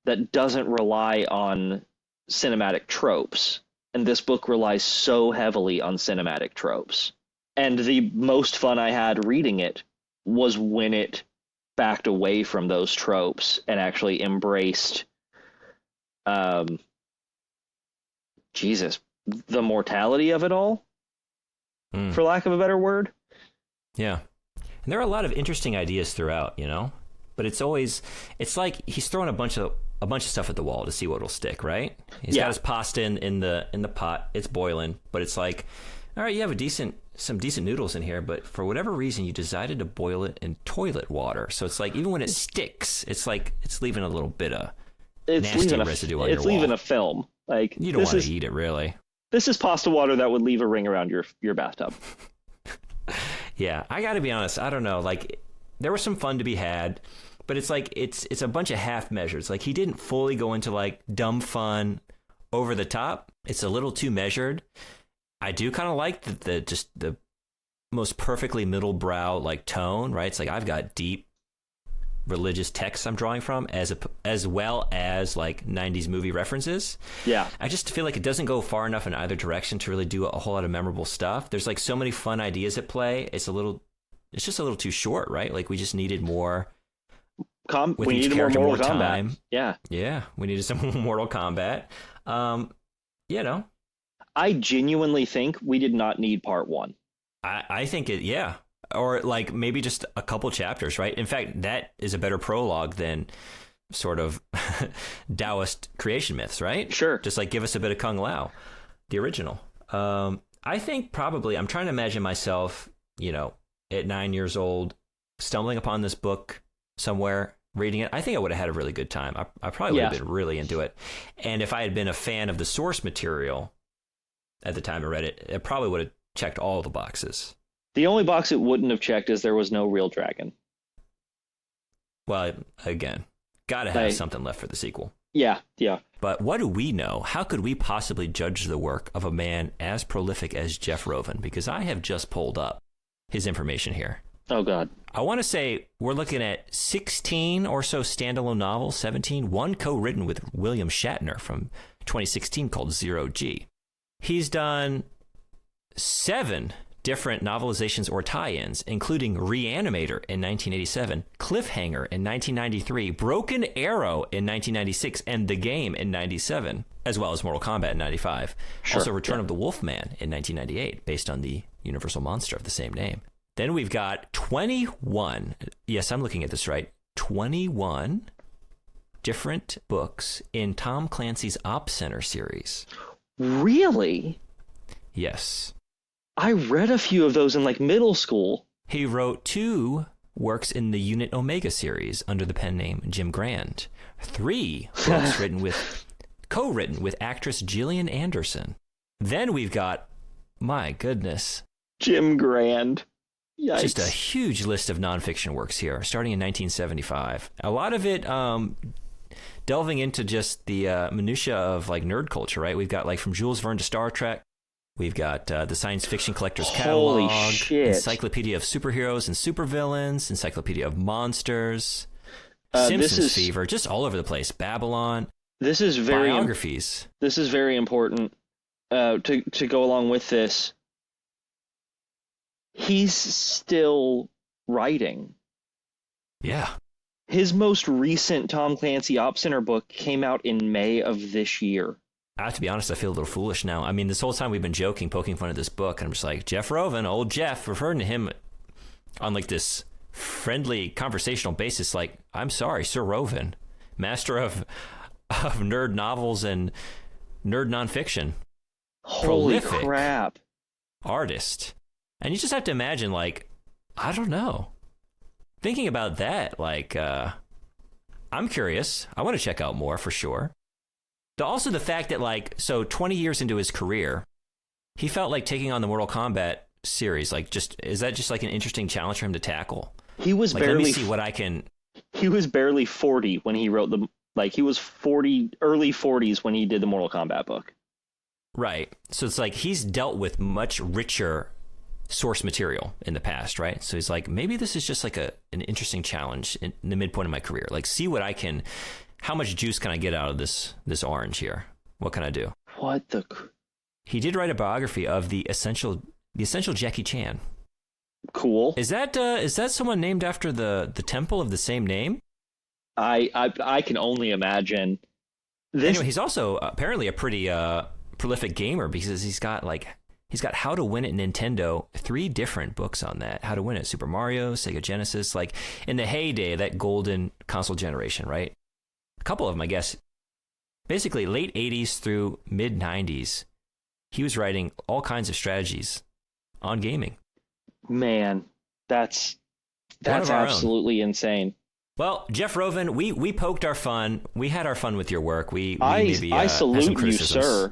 that doesn't rely on cinematic tropes. And this book relies so heavily on cinematic tropes. And the most fun I had reading it was when it backed away from those tropes and actually embraced the mortality of it all, for lack of a better word. Yeah. And there are a lot of interesting ideas throughout, you know? But it's like he's throwing a bunch of stuff at the wall to see what will stick, right? He's got his pasta in the pot, it's boiling, but it's like, all right, you have some decent noodles in here, but for whatever reason you decided to boil it in toilet water. So it's like even when it sticks, it's like it's leaving a little bit of nasty residue on your wall. It's leaving a film. Like you don't want to eat it, really. This is pasta water that would leave a ring around your bathtub. Yeah, I got to be honest. I don't know. Like, there was some fun to be had, but it's like it's a bunch of half measures. Like, he didn't fully go into like dumb fun, over the top. It's a little too measured. I do kind of like the most perfectly middle brow like tone, right? It's like I've got deep religious texts I'm drawing from, as well as like 90s movie references. Yeah. I just feel like it doesn't go far enough in either direction to really do a whole lot of memorable stuff. There's like so many fun ideas at play. It's just a little too short, right? Like we just needed more. We needed more Mortal Kombat. Time. Yeah. Yeah. We needed some Mortal Kombat. You know. I genuinely think we did not need part 1. I think it, yeah. Or like maybe just a couple chapters, right? In fact, that is a better prologue than sort of Taoist creation myths, right? Sure. Just like give us a bit of Kung Lao, the original. I think probably, I'm trying to imagine myself, you know, at 9 years old, stumbling upon this book somewhere, reading it. I think I would have had a really good time. I probably would have been really into it. And if I had been a fan of the source material at the time I read it, it probably would have checked all the boxes. The only box it wouldn't have checked is there was no real dragon. Well, again, gotta have something left for the sequel. Yeah, yeah. But what do we know? How could we possibly judge the work of a man as prolific as Jeff Rovin? Because I have just pulled up his information here. Oh, God. I want to say we're looking at 16 or so standalone novels, 17, one co-written with William Shatner from 2016 called Zero G. He's done 7 different novelizations or tie-ins, including Reanimator in 1987, Cliffhanger in 1993, Broken Arrow in 1996, and The Game in 97, as well as Mortal Kombat in 95. Sure, also Return of the Wolfman in 1998, based on the universal monster of the same name. Then we've got 21, yes, I'm looking at this right, 21 different books in Tom Clancy's Op Center series. Really? Yes. I read a few of those in like middle school. He wrote 2 works in the Unit Omega series under the pen name Jim Grand. 3 books co-written with actress Gillian Anderson. Then we've got, my goodness, Jim Grand. Yikes. Just a huge list of nonfiction works here, starting in 1975. A lot of it delving into just the minutia of like nerd culture, right? We've got like from Jules Verne to Star Trek. We've got the Science Fiction Collector's Catalog, Holy shit. Encyclopedia of Superheroes and Supervillains, Encyclopedia of Monsters, Simpsons Fever, just all over the place. Babylon. This is very biographies. This is very important to go along with this. He's still writing. Yeah. His most recent Tom Clancy Op Center book came out in May of this year. I have to be honest, I feel a little foolish now. I mean, this whole time we've been joking, poking fun at this book, and I'm just like, Jeff Rovin, old Jeff, referring to him on like this friendly conversational basis, like, I'm sorry, Sir Rovin, master of nerd novels and nerd nonfiction. Holy Prolific. crap. artist. And you just have to imagine, like, I don't know. Thinking about that, like, I'm curious. I want to check out more for sure. Also, the fact that, like, so 20 years into his career, he felt like taking on the Mortal Kombat series. Like, is that just like an interesting challenge for him to tackle? He was like, barely. Let me see what I can. He was barely 40 when he wrote the. Like, he was 40, early 40s when he did the Mortal Kombat book. Right. So it's like he's dealt with much richer source material in the past, right? So he's like, maybe this is just like an interesting challenge in the midpoint of my career. Like, see what I can. How much juice can I get out of this orange here? What can I do? What the? He did write a biography of the essential Jackie Chan. Cool. Is that someone named after the temple of the same name? I can only imagine. Anyway, he's also apparently a pretty prolific gamer because he's got How to Win It Nintendo, 3 different books on that. How to Win It, Super Mario, Sega Genesis, like in the heyday, that golden console generation, right? A couple of them, I guess. Basically, late 80s through mid 90s, he was writing all kinds of strategies on gaming. Man, that's absolutely insane. Well, Jeff Rovin, we poked our fun. We had our fun with your work. I salute you, sir.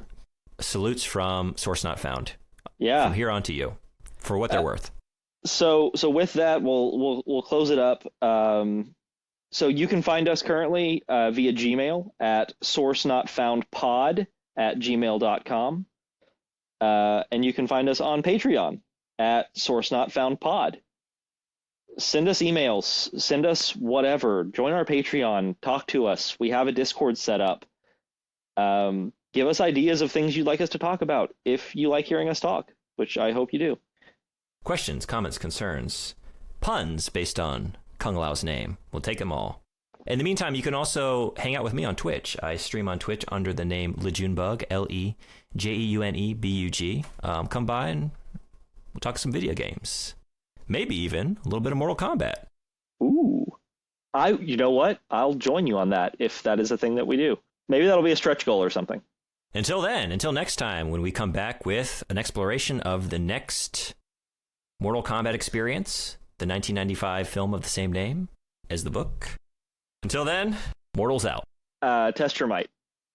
Salutes from Source Not Found. Yeah. From here on to you, for what they're worth. So with that, we'll close it up. So you can find us currently via Gmail at sourcenotfoundpod@gmail.com. And you can find us on Patreon at sourcenotfoundpod. Send us emails, send us whatever, join our Patreon, talk to us. We have a Discord set up. Give us ideas of things you'd like us to talk about if you like hearing us talk, which I hope you do. Questions, comments, concerns, puns based on Kung Lao's name. We'll take them all. In the meantime, you can also hang out with me on Twitch. I stream on Twitch under the name Lejeunebug, LEJEUNEBUG. Come by and we'll talk some video games. Maybe even a little bit of Mortal Kombat. Ooh. You know what? I'll join you on that if that is a thing that we do. Maybe that'll be a stretch goal or something. Until next time, when we come back with an exploration of the next Mortal Kombat experience, the 1995 film of the same name as the book. Until then, Mortals out. Test your might.